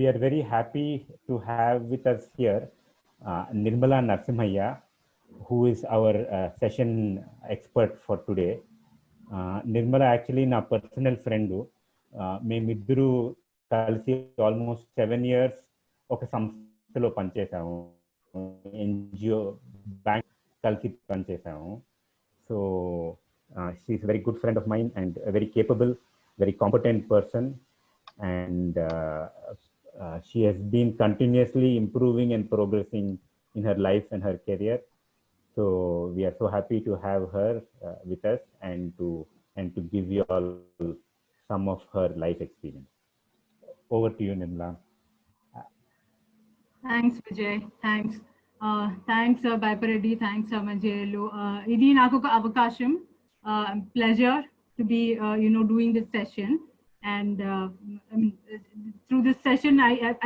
we are very happy to have with us here Nirmala Narasimhayya, who is our session expert for today. Nirmala actually na personal friend. మేమిద్దరు కలిసి almost 7 years ఒక సంస్థలో పనిచేసాము, NGO bank కలిసి పనిచేసాము. So she is very good friend of mine and very capable, very competent person, and she has been continuously improving and progressing in her life and her career. So we are so happy to have her with us and to give you all some of her life experience. Over to you, Nirmala. Thanks, Vijay. Thanks. Thanks, Baipareddy. Thanks, Manjelu. Idi naku oka avakasham. Pleasure to be doing this session, and through this session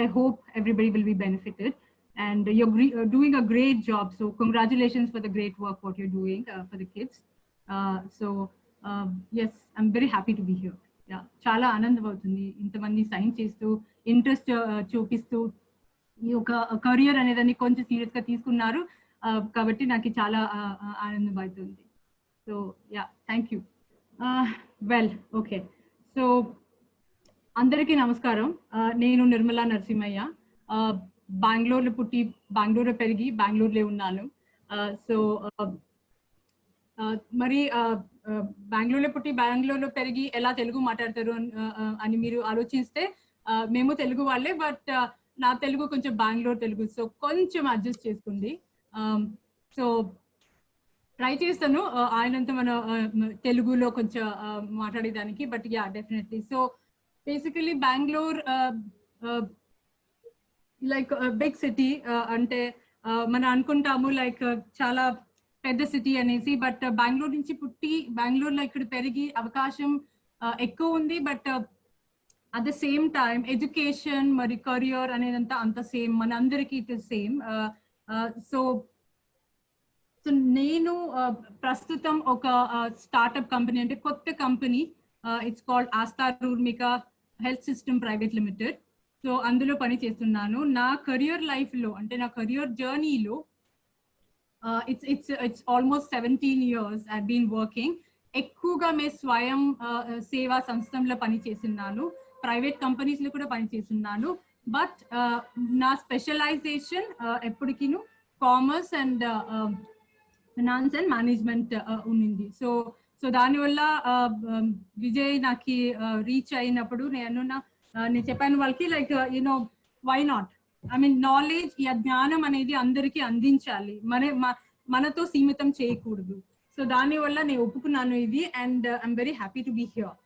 I hope everybody will be benefited, and you're doing a great job, so congratulations for the great work what you're doing for the kids. So yes, I'm very happy to be here. Yeah, chala anandam avutundi intamandi sign chestu interest చూపిస్తూ ఈ ఒక career అనేదాన్ని కొంచెం serious గా తీసుకున్నారు, కాబట్టి నాకు చాలా ఆనందం అవుతుంది. So yeah, thank you. Well okay, so అందరికీ నమస్కారం. నేను నిర్మలా నరసింహయ్య. బెంగళూరులో పుట్టి బెంగళూరులో పెరిగి బెంగళూరులో ఉన్నాను. సో మరి బెంగళూరులో పుట్టి బెంగళూరులో పెరిగి ఎలా తెలుగు మాట్లాడతారు అని మీరు ఆలోచిస్తే మేము తెలుగు వాళ్ళే, బట్ నా తెలుగు కొంచెం బెంగళూరు తెలుగు, సో కొంచెం అడ్జస్ట్ చేసుకోండి. సో ట్రై చేస్తాను ఆయనంతా మన తెలుగులో కొంచెం మాట్లాడేదానికి, but yeah definitely. So basically Bengaluru like big city, అంటే మనం అనుకుంటాము లైక్ చాలా పెద్ద సిటీ అనేసి, బట్ బెంగళూరు నుంచి పుట్టి బెంగళూరులో ఇక్కడ పెరిగి అవకాశం ఎక్కువ ఉంది, but at the same time education మరి కెరియర్ అనేదంతా అంత సేమ్, మన అందరికీ it is same. So so నేను ప్రస్తుతం ఒక స్టార్ట్అప్ కంపెనీ, అంటే కొత్త కంపెనీ, ఇట్స్ కాల్డ్ ఆస్థా రూర్మిక health system private limited. So అందులో పని చేస్తున్నాను. నా కెరియర్ లైఫ్లో, అంటే నా కెరియర్ జర్నీలో it's almost 17 years I been working. ఎక్కువగా మేము స్వయం సేవా సంస్థల్లో పని చేస్తున్నాను, ప్రైవేట్ కంపెనీస్లో కూడా పని చేస్తున్నాను, బట్ నా స్పెషలైజేషన్ ఎప్పటికీను commerce and finance and management ఉండింది. సో దానివల్ల విజయ్ నాకు రీచ్ అయినప్పుడు నేను చెప్పాను వాళ్ళకి, like why not, I mean knowledge, ఈ జ్ఞానం అనేది అందరికీ అందించాలి, మనతో సీమితం చేయకూడదు. సో దానివల్ల నేను ఒప్పుకున్నాను ఇది, and I'm very happy to be here.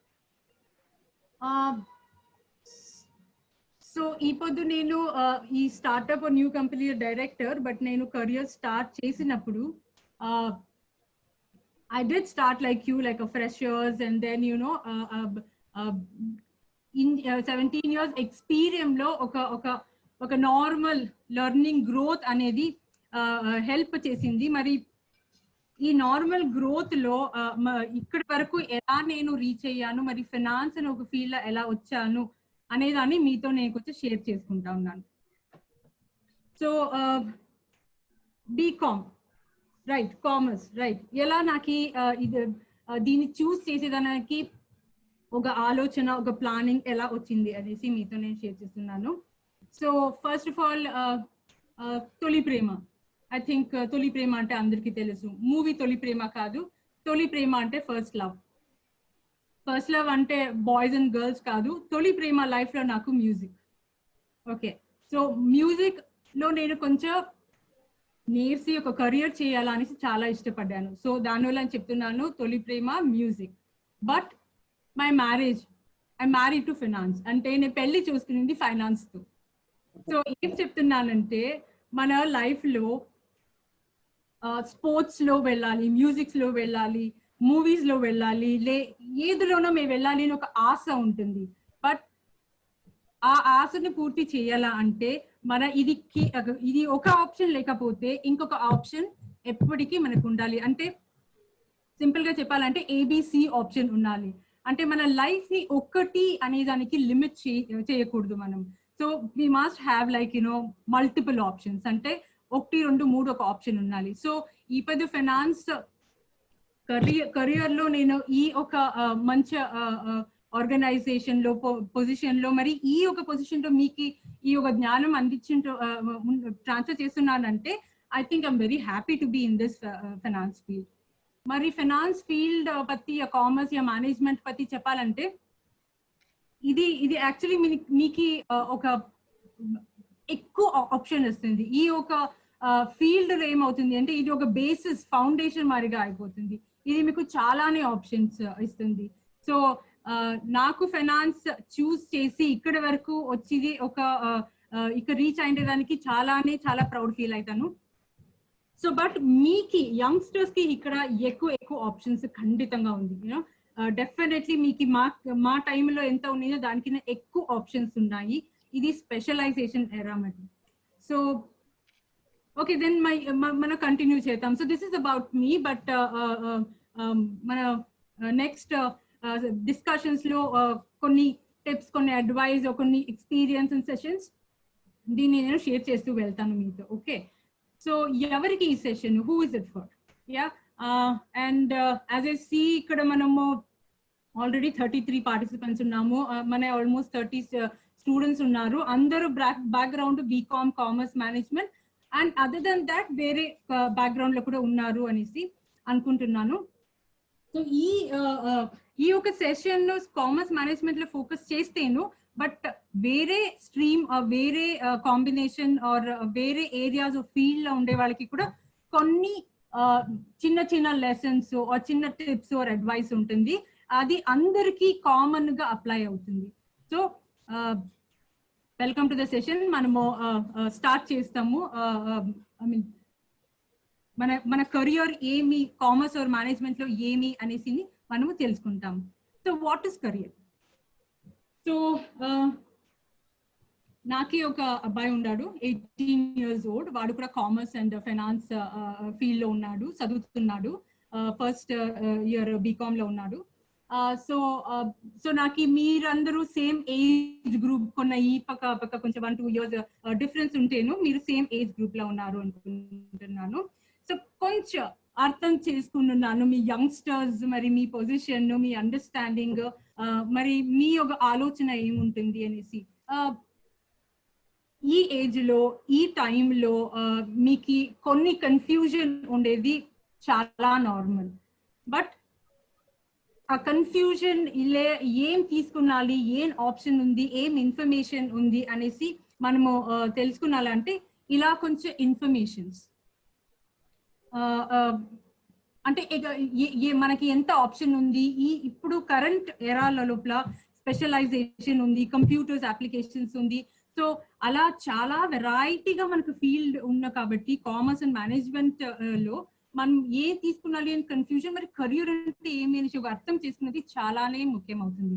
So ఈ పొద్దు నేను ఈ startup new company director, but నేను కెరియర్ స్టార్ట్ చేసినప్పుడు I did start like you, like a freshers, and then in 17 years experience lo oka normal learning growth anedi help chesindi. Mari ee normal growth lo ikkadi varaku ela nenu reach ayyanu, mari finance ani oka field la ela vachanu anedani meeto nenu konచెం share cheskunta unnanu. So BCom, right, commerce, right. ఎలా నాకు దీన్ని చూస్ చేసేదానికి ఒక ఆలోచన, ఒక planning ఎలా వచ్చింది అనేసి మీతో నేను షేర్ చేస్తున్నాను. సో ఫస్ట్ ఆఫ్ ఆల్ తొలి ప్రేమ. ఐ థింక్ తొలి ప్రేమ అంటే అందరికీ తెలుసు, మూవీ తొలి ప్రేమ కాదు, తొలి ప్రేమ అంటే ఫస్ట్ లవ్. ఫస్ట్ లవ్ అంటే బాయ్స్ అండ్ గర్ల్స్ కాదు, తొలి ప్రేమ లైఫ్లో నాకు మ్యూజిక్. ఓకే, సో మ్యూజిక్ లో నేను కొంచెం నేర్చి ఒక కెరియర్ చేయాలనేసి చాలా ఇష్టపడ్డాను. సో దానివల్ల చెప్తున్నాను తొలి ప్రేమ music. But my marriage, I married to finance, అంటే నేను పెళ్లి చూసుకునింది ఫైనాన్స్ తో. సో ఏం చెప్తున్నానంటే మన లైఫ్ లో స్పోర్ట్స్ లో వెళ్ళాలి, మ్యూజిక్స్ లో వెళ్ళాలి, మూవీస్ లో వెళ్ళాలి, ఏదిలోనో మేము వెళ్ళాలి అని ఒక ఆశ ఉంటుంది. బట్ ఆ ఆశను పూర్తి చేయాలా అంటే మన ఇది ఒక ఆప్షన్ లేకపోతే ఇంకొక ఆప్షన్ ఎప్పటికీ మనకు ఉండాలి. అంటే సింపుల్ గా చెప్పాలంటే ABC ఆప్షన్ ఉండాలి. అంటే మన లైఫ్ ని ఒక్కటి అనే దానికి లిమిట్ చేయకూడదు మనం. So we must have like multiple options, అంటే 1, 2, 3 ఒక ఆప్షన్ ఉండాలి. సో ఈ పెద్ద ఫైనాన్స్ కెరియర్ లో నేను ఈ ఒక మంచి ఆర్గనైజేషన్ లో పొజిషన్ లో మరి ఈ ఒక పొజిషన్ లో మీకు ఈ ఒక జ్ఞానం అందించు ట్రాన్స్ఫర్ చేస్తున్నానంటే I think I'm very happy to be in this finance field. మరి ఫైనాన్స్ ఫీల్డ్ పத்தி కామర్స్ యా మేనేజ్మెంట్ పத்தி చెప్పాలంటే ఇది యాక్చువల్లీ మీకు ఒక ఎక్కువ ఆప్షన్ వస్తుంది. ఈ ఒక ఫీల్డ్ లో ఏమవుతుంది అంటే ఇది ఒక బేసిస్ ఫౌండేషన్ మారిగా అయిపోతుంది. ఇది మీకు చాలానే ఆప్షన్స్ ఇస్తుంది. సో నాకు ఫైనాన్స్ చూస్ చేసి ఇక్కడ వరకు వచ్చేది ఒక ఇక్కడ రీచ్ అయిన దానికి చాలా ప్రౌడ్ ఫీల్ అవుతాను. సో బట్ మీకు యంగ్స్టర్స్ కి ఇక్కడ ఎక్కువ ఆప్షన్స్ ఖండితంగా ఉంది. డెఫినెట్లీ మీకు మా టైంలో ఎంత ఉన్నాయో దానికన్నా ఎక్కువ ఆప్షన్స్ ఉన్నాయి. ఇది స్పెషలైజేషన్ ఎరా మరి. సో ఓకే దెన్ మనం కంటిన్యూ చేద్దాం. So this is about me, but మన నెక్స్ట్ డిస్కషన్స్ లో కొన్ని టిప్స్, కొన్ని అడ్వైస్, కొన్ని ఎక్స్పీరియన్స్ అండ్ సెషన్స్ దీన్ని నేను షేర్ చేస్తూ వెళ్తాను మీతో. ఓకే, సో ఎవరికి ఈ session, who is it for? Yeah and as I see ఇక్కడ మనము ఆల్రెడీ 33 పార్టిసిపెంట్స్ ఉన్నాము. మన ఆల్మోస్ట్ 30 స్టూడెంట్స్ ఉన్నారు. అందరూ background BCom, commerce, management and other than that వేరే బ్యాక్గ్రౌండ్ లో కూడా ఉన్నారు అనేసి అనుకుంటున్నాను. సో ఈ ఒక సెషన్ లో కామర్స్ మేనేజ్మెంట్ లో ఫోకస్ చేస్తేను, బట్ వేరే స్ట్రీమ్ వేరే కాంబినేషన్ ఆర్ వేరే ఏరియాస్ ఆఫ్ ఫీల్డ్ లో ఉండే వాళ్ళకి కూడా కొన్ని చిన్న లెసన్స్ ఆర్ చిన్న టిప్స్ ఆర్ అడ్వైస్ ఉంటుంది. అది అందరికీ కామన్ గా అప్లై అవుతుంది. So welcome to the session. మనము స్టార్ట్ చేస్తాము. ఐ మీన్ మన కెరియర్ ఏమి, కామర్స్ ఆర్ మేనేజ్మెంట్ లో ఏమి అనేసి మనము తెలుసుకుంటాము. So what is career? So నాకి ఒక అబ్బాయి ఉన్నాడు, 18 years old. వాడు కూడా కామర్స్ అండ్ ఫైనాన్స్ ఫీల్డ్ లో ఉన్నాడు, చదువుతున్నాడు. ఫస్ట్ ఇయర్ బీకామ్ లో ఉన్నాడు. సో నాకు మీరందరూ సేమ్ ఏజ్ గ్రూప్, కొన్న ఈ పక్క కొంచెం 1-2 years డిఫరెన్స్ ఉంటేను మీరు సేమ్ ఏజ్ గ్రూప్ లో ఉన్నారు అనుకుంటున్నాను. సో కొంచెం అర్థం చేసుకుంటున్నాను మీ యంగ్స్టర్స్, మరి మీ పొజిషన్, మీ అండర్స్టాండింగ్, మరి మీ ఒక ఆలోచన ఏముంటుంది అనేసి. ఈ ఏజ్ లో, ఈ టైంలో మీకు కొన్ని కన్ఫ్యూజన్ ఉండేది చాలా నార్మల్. బట్ ఆ కన్ఫ్యూజన్ ఏం తీసుకున్నాలి, ఏం ఆప్షన్ ఉంది, ఏం ఇన్ఫర్మేషన్ ఉంది అనేసి మనము తెలుసుకున్నాలంటే ఇలా కొంచెం ఇన్ఫర్మేషన్స్, అంటే మనకి ఎంత ఆప్షన్ ఉంది, ఇప్పుడు కరెంట్ ఎరాల లోపల స్పెషలైజేషన్ ఉంది, కంప్యూటర్స్ అప్లికేషన్స్ ఉంది. సో అలా చాలా వెరైటీగా మనకు ఫీల్డ్ ఉన్న కాబట్టి కామర్స్ అండ్ మేనేజ్మెంట్ లో మనం ఏం తీసుకున్నాలి అని కన్ఫ్యూజన్. మరి కెరియర్ అంటే ఏమి అనేసి ఒక అర్థం చేసుకున్నది చాలానే ముఖ్యం అవుతుంది.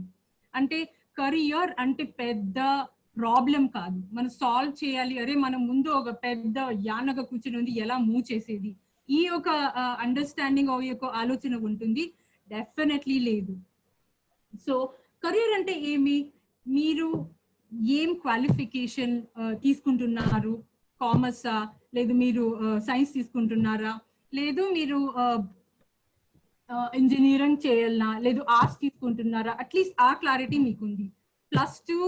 అంటే కెరియర్ అంటే పెద్ద ప్రాబ్లం కాదు, మనం సాల్వ్ చేయాలి. అరే మనం ముందు ఒక పెద్ద యానగా కూర్చొని ఉంది, ఎలా మూవ్ చేసేది, ఈ ఒక అండర్స్టాండింగ్ ఈ యొక్క ఆలోచన ఉంటుంది? డెఫినెట్లీ లేదు. సో కెరియర్ అంటే ఏమి, మీరు ఏం క్వాలిఫికేషన్ తీసుకుంటున్నారు, కామర్సా, లేదు మీరు సైన్స్ తీసుకుంటున్నారా, లేదు మీరు ఇంజనీరింగ్ చేయాలనా, లేదు ఆర్ట్స్ తీసుకుంటున్నారా, అట్లీస్ట్ ఆ క్లారిటీ మీకుంది. +2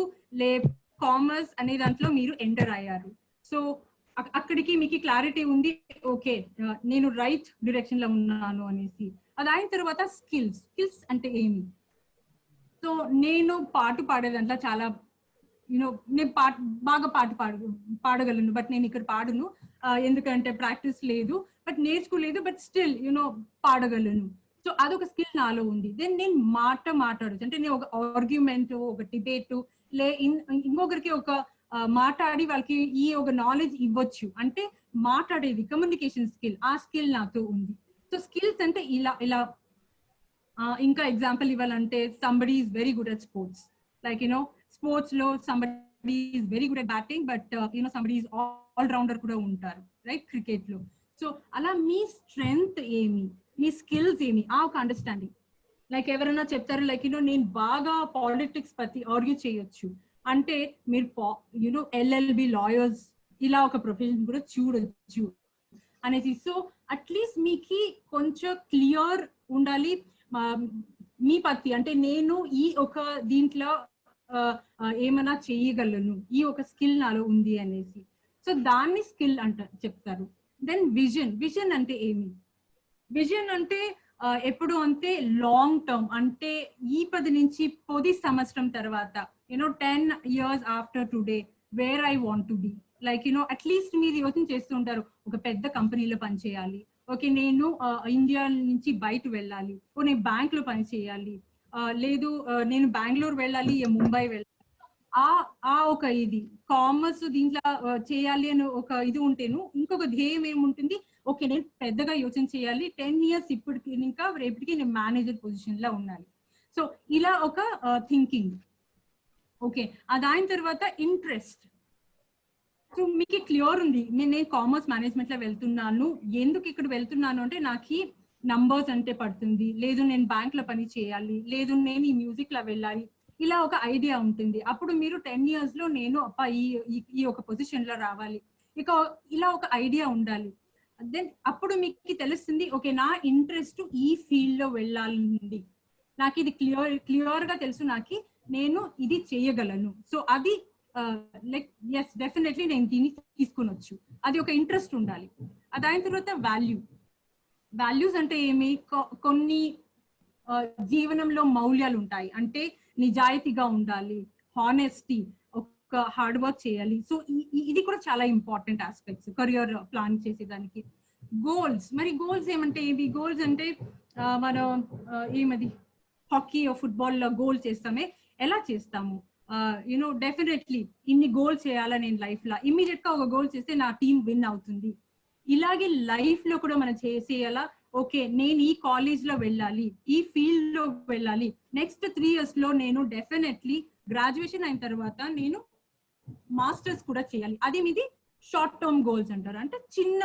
లే కామర్స్ అనే దాంట్లో మీరు ఎంటర్ అయ్యారు. సో అక్కడికి మీకు క్లారిటీ ఉంది, ఓకే నేను రైట్ డైరెక్షన్ లో ఉన్నాను అనేసి. అది అయిన తర్వాత స్కిల్స్ అంటే ఏమి? సో నేను పాడేదంతా చాలా నేను బాగా పాడగలను, బట్ నేను ఇక్కడ పాడను, ఎందుకంటే ప్రాక్టీస్ లేదు, బట్ నేర్చుకోలేదు, బట్ స్టిల్ పాడగలను. సో అదొక స్కిల్ నాలో ఉంది. దెన్ నేను మాట్లాడచ్చు, అంటే నేను ఒక ఆర్గ్యుమెంట్, ఒక డిబేట్, ఇంకొకరికి ఒక మాట్లాడి వాళ్ళకి ఈ ఒక నాలెడ్జ్ ఇవ్వచ్చు, అంటే మాట్లాడేది కమ్యూనికేషన్ స్కిల్, ఆ స్కిల్ నాతో ఉంది. సో స్కిల్స్ అంటే ఇలా ఇంకా ఎగ్జాంపుల్ ఇవ్వాలంటే somebody is very good at sports, like sports లో somebody is very good at batting, but somebody is all rounder కూడా ఉంటారు, రైట్, క్రికెట్ లో. సో అలా మీ స్ట్రెంగ్త్ ఏమి, మీ స్కిల్స్ ఏమి, ఆ ఒక అండర్స్టాండింగ్. లైక్ ఎవరైనా చెప్తారు, లైక్ నేను బాగా పాలిటిక్స్ పத்தி ఆర్గ్యూ చేయొచ్చు, అంటే మీరు ఎల్ఎల్బి లాయర్స్ ఇలా ఒక ప్రొఫెషన్ కూడా చూడొచ్చు అనేసి. సో అట్లీస్ట్ మీకు కొంచెం క్లియర్ ఉండాలి మీ పత్తి అంటే నేను ఈ ఒక దీంట్లో ఏమైనా చేయగలను, ఈ ఒక స్కిల్ నాలో ఉంది అనేసి. సో దాన్ని స్కిల్ చెప్తారు. దెన్ విజన్ అంటే ఏమి? విజన్ అంటే ఎప్పుడు అంటే లాంగ్ టర్మ్, అంటే ఈ 10 నుంచి 10 సంవత్సరం తర్వాత 10 years after today where I want to be. Like at least మీరు యోచన చేస్తూ ఉంటారు, ఒక పెద్ద కంపెనీలో పనిచేయాలి, ఓకే నేను ఇండియా నుంచి బయట వెళ్ళాలి, నేను బ్యాంక్ లో పని చేయాలి, లేదు నేను బెంగళూరు వెళ్ళాలి, ముంబై వెళ్ళాలి. ఆ ఒక ఇది కామర్స్ దీంట్లో చేయాలి అని ఒక ఇది ఉంటేను ఇంకొక ధ్యేయం ఏముంటుంది, ఓకే నేను పెద్దగా యోచన చేయాలి, 10 years ఇప్పటికి ఇంకా రేపటికి నేను మేనేజర్ పొజిషన్ లో ఉండాలి. సో ఇలా ఒక థింకింగ్. ఓకే, దాని తర్వాత ఇంట్రెస్ట్. సో మీకు క్లియర్ ఉంది, నేను కామర్స్ మేనేజ్మెంట్ లో వెళ్తున్నాను, ఎందుకు ఇక్కడ వెళ్తున్నాను అంటే నాకు నంబర్స్ అంటే పడుతుంది, లేదు నేను బ్యాంక్ లో పని చేయాలి, లేదు నేను ఈ మ్యూజిక్ లో వెళ్ళాలి, ఇలా ఒక ఐడియా ఉంటుంది. అప్పుడు మీరు 10 years లో నేను ఈ ఒక పొజిషన్ లో రావాలి, ఇక ఇలా ఒక ఐడియా ఉండాలి. దెన్ అప్పుడు మీకు తెలుస్తుంది, ఓకే నా ఇంట్రెస్ట్ ఈ ఫీల్డ్ లో వెళ్ళాలి, నాకు ఇది క్లియర్ గా తెలుసు, నాకు నేను ఇది చేయగలను. సో అది లైక్ ఎస్ డెఫినెట్లీ నేను దీన్ని తీసుకునొచ్చు, అది ఒక ఇంట్రెస్ట్ ఉండాలి. దాని తర్వాత వాల్యూస్ అంటే ఏమి? కొన్ని జీవనంలో మౌల్యాలు ఉంటాయి, అంటే నిజాయితీగా ఉండాలి, హానెస్టీ, ఒక హార్డ్ వర్క్ చేయాలి. సో ఇది కూడా చాలా ఇంపార్టెంట్ ఆస్పెక్ట్స్ కెరియర్ ప్లాన్ చేసేదానికి. మరి గోల్స్ ఏమంటే ఏవి? గోల్స్ అంటే మనం ఏమది హాకీ ఫుట్బాల్ లో గోల్ చేస్తామే, ఎలా చేస్తాము? డెఫినెట్లీ ఇన్ని గోల్ చేయాలా నేను లైఫ్ లో, ఇమ్మీడియట్ గా ఒక గోల్ చేస్తే నా టీం విన్ అవుతుంది. ఇలాగే లైఫ్ లో కూడా మనం చేసేయాలా, ఓకే నేను ఈ కాలేజ్ లో వెళ్ళాలి, ఈ ఫీల్డ్ లో వెళ్ళాలి, నెక్స్ట్ 3 years లో నేను డెఫినెట్లీ గ్రాడ్యుయేషన్ అయిన తర్వాత నేను మాస్టర్స్ కూడా చేయాలి. అది మీది షార్ట్ టర్మ్ గోల్స్ అంటారు, అంటే చిన్న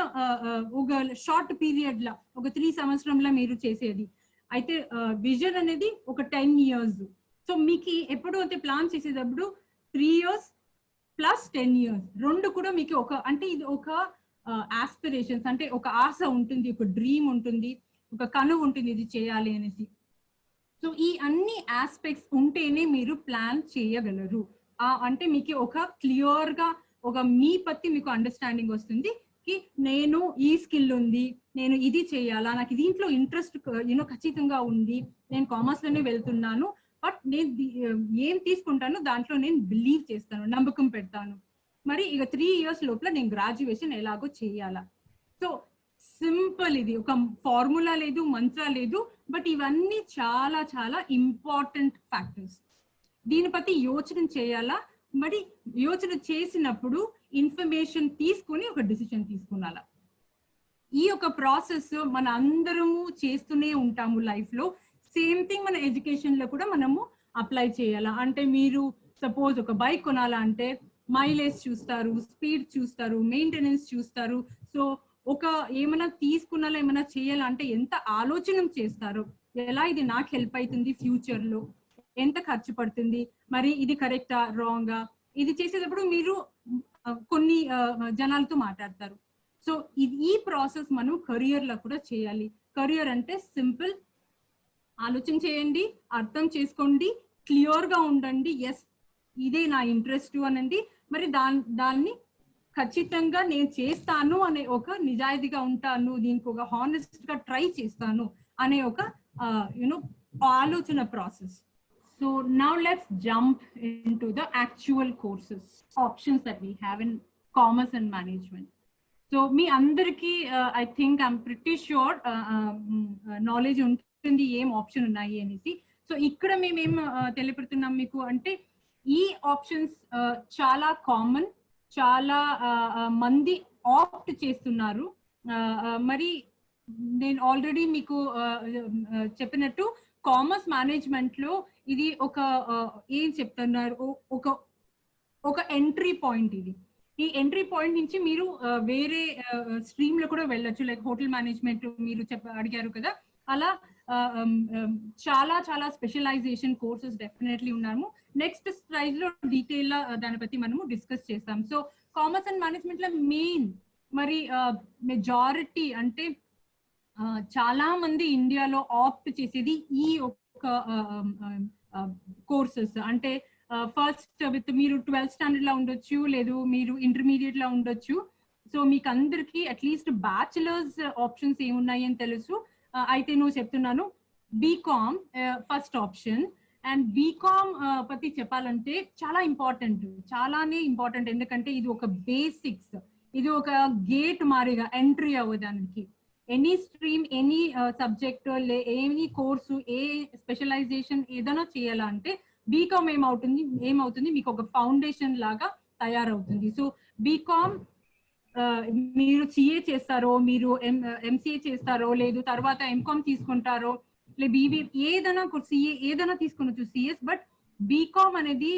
ఒక షార్ట్ పీరియడ్ లా ఒక 3 సంవత్సరంలో మీరు చేసేది. అయితే విజన్ అనేది ఒక 10 years. సో మీకు ఎప్పుడు అయితే ప్లాన్ చేసేటప్పుడు 3 years ప్లస్ 10 years రెండు కూడా మీకు ఒక అంటే ఇది ఒక ఆస్పిరేషన్స్, అంటే ఒక ఆశ ఉంటుంది, ఒక డ్రీమ్ ఉంటుంది, ఒక కను ఉంటుంది ఇది చేయాలి అనేసి. సో ఈ అన్ని ఆస్పెక్ట్స్ ఉంటేనే మీరు ప్లాన్ చేయగలరు. అంటే మీకు ఒక క్లియర్ గా ఒక మీ పత్తి మీకు అండర్స్టాండింగ్ వస్తుంది, కి నేను ఈ స్కిల్ ఉంది, నేను ఇది చేయాలా, నాకు దీంట్లో ఇంట్రెస్ట్ ఖచ్చితంగా ఉంది, నేను కామర్స్ లోనే వెళ్తున్నాను, బట్ నేను ఏం తీసుకుంటాను దాంట్లో నేను బిలీవ్ చేస్తాను, నమ్మకం పెడతాను. మరి ఇక 3 years లోపల నేను గ్రాడ్యుయేషన్ ఎలాగో చేయాలా. సో సింపుల్, ఇది ఒక ఫార్ములా లేదు, మంత్ర లేదు, బట్ ఇవన్నీ చాలా చాలా ఇంపార్టెంట్ ఫ్యాక్టర్స్. దీని బట్టి యోచన చేయాలా, మరి యోచన చేసినప్పుడు ఇన్ఫర్మేషన్ తీసుకుని ఒక డిసిషన్ తీసుకున్నాలా. ఈ ఒక ప్రాసెస్ మన అందరము చేస్తూనే ఉంటాము లైఫ్ లో. సేమ్ థింగ్ మన ఎడ్యుకేషన్ లో కూడా మనము అప్లై చేయాలా. అంటే మీరు సపోజ్ ఒక బైక్ కొనాలా అంటే మైలేజ్ చూస్తారు, స్పీడ్ చూస్తారు, మెయింటెనెన్స్ చూస్తారు. సో ఒక ఏమైనా తీసుకున్నాలో ఏమైనా చేయాలంటే ఎంత ఆలోచన చేస్తారు, ఎలా ఇది నాకు హెల్ప్ అవుతుంది ఫ్యూచర్ లో, ఎంత ఖర్చు పడుతుంది, మరి ఇది కరెక్టా రాంగా, ఇది చేసేటప్పుడు మీరు కొన్ని జనాలతో మాట్లాడతారు. సో ఈ ప్రాసెస్ మనం కెరియర్ లో కూడా చేయాలి. కెరియర్ అంటే సింపుల్, ఆలోచన చేయండి, అర్థం చేసుకోండి, క్లియర్ గా ఉండండి, ఎస్ ఇదే నా ఇంట్రెస్ట్ అనండి, మరి దాన్ని ఖచ్చితంగా నేను చేస్తాను అనే ఒక నిజాయితీగా ఉంటాను, దీనికి ఒక హానెస్ట్ గా ట్రై చేస్తాను అనే ఒక ఆలోచన process. So now let's jump into the actual courses options that we have in commerce and management. So మీ అందరికీ I think I'm pretty sure knowledge ఉంటుంది ఏం ఆప్షన్ ఉన్నాయి అనేసి. సో ఇక్కడ మేమేం తెలియపెడుతున్నాం మీకు అంటే ఈ ఆప్షన్స్ చాలా కామన్, చాలా మంది ఆప్ట్ చేస్తున్నారు. మరి నేను ఆల్రెడీ మీకు చెప్పినట్టు కామర్స్ మేనేజ్మెంట్ లో ఇది ఒక ఏం చెప్తున్నారు, ఒక ఎంట్రీ పాయింట్. ఇది ఈ ఎంట్రీ పాయింట్ నుంచి మీరు వేరే స్ట్రీమ్ లో కూడా వెళ్ళొచ్చు, లైక్ హోటల్ మేనేజ్మెంట్ మీరు అడిగారు కదా, అలా చాలా చాలా స్పెషలైజేషన్ కోర్సెస్ డెఫినెట్లీ ఉన్నాము. నెక్స్ట్ స్లైడ్ లో డీటెయిల్ దాని బట్టి మనము డిస్కస్ చేస్తాం. సో కామర్స్ అండ్ మేనేజ్మెంట్ లో మెయిన్ మరి మెజారిటీ అంటే చాలా మంది ఇండియాలో ఆప్ట్ చేసేది ఈ ఒక కోర్సెస్. అంటే ఫస్ట్ విత్ మీరు 12th స్టాండర్డ్ లో ఉండొచ్చు, లేదు మీరు ఇంటర్మీడియట్ లో ఉండొచ్చు. సో మీకు అందరికి అట్లీస్ట్ బ్యాచిలర్స్ ఆప్షన్స్ ఏమున్నాయి అని తెలుసు. అయితే నువ్వు చెప్తున్నాను BCom first option. And BCom పத்தி చెప్పాలంటే చాలా ఇంపార్టెంట్, చాలానే ఇంపార్టెంట్. ఎందుకంటే ఇది ఒక బేసిక్స్, ఇది ఒక గేట్ మారిగా ఎంట్రీ అవ్వడానికి. Any stream, any subject, any course, ఏ స్పెషలైజేషన్ ఏదైనా చేయాలంటే బీకామ్ ఏమవుతుంది మీకు ఒక ఫౌండేషన్ లాగా తయారవుతుంది. సో బీకామ్ మీరు సిఏ చేస్తారో, మీరు ఎంసీఏ చేస్తారో, లేదు తర్వాత ఎంకామ్ తీసుకుంటారో, లేదు బీబీ ఏదైనా సిఏ ఏదైనా తీసుకునొచ్చు సిఎస్. బట్ బీకామ్ అనేది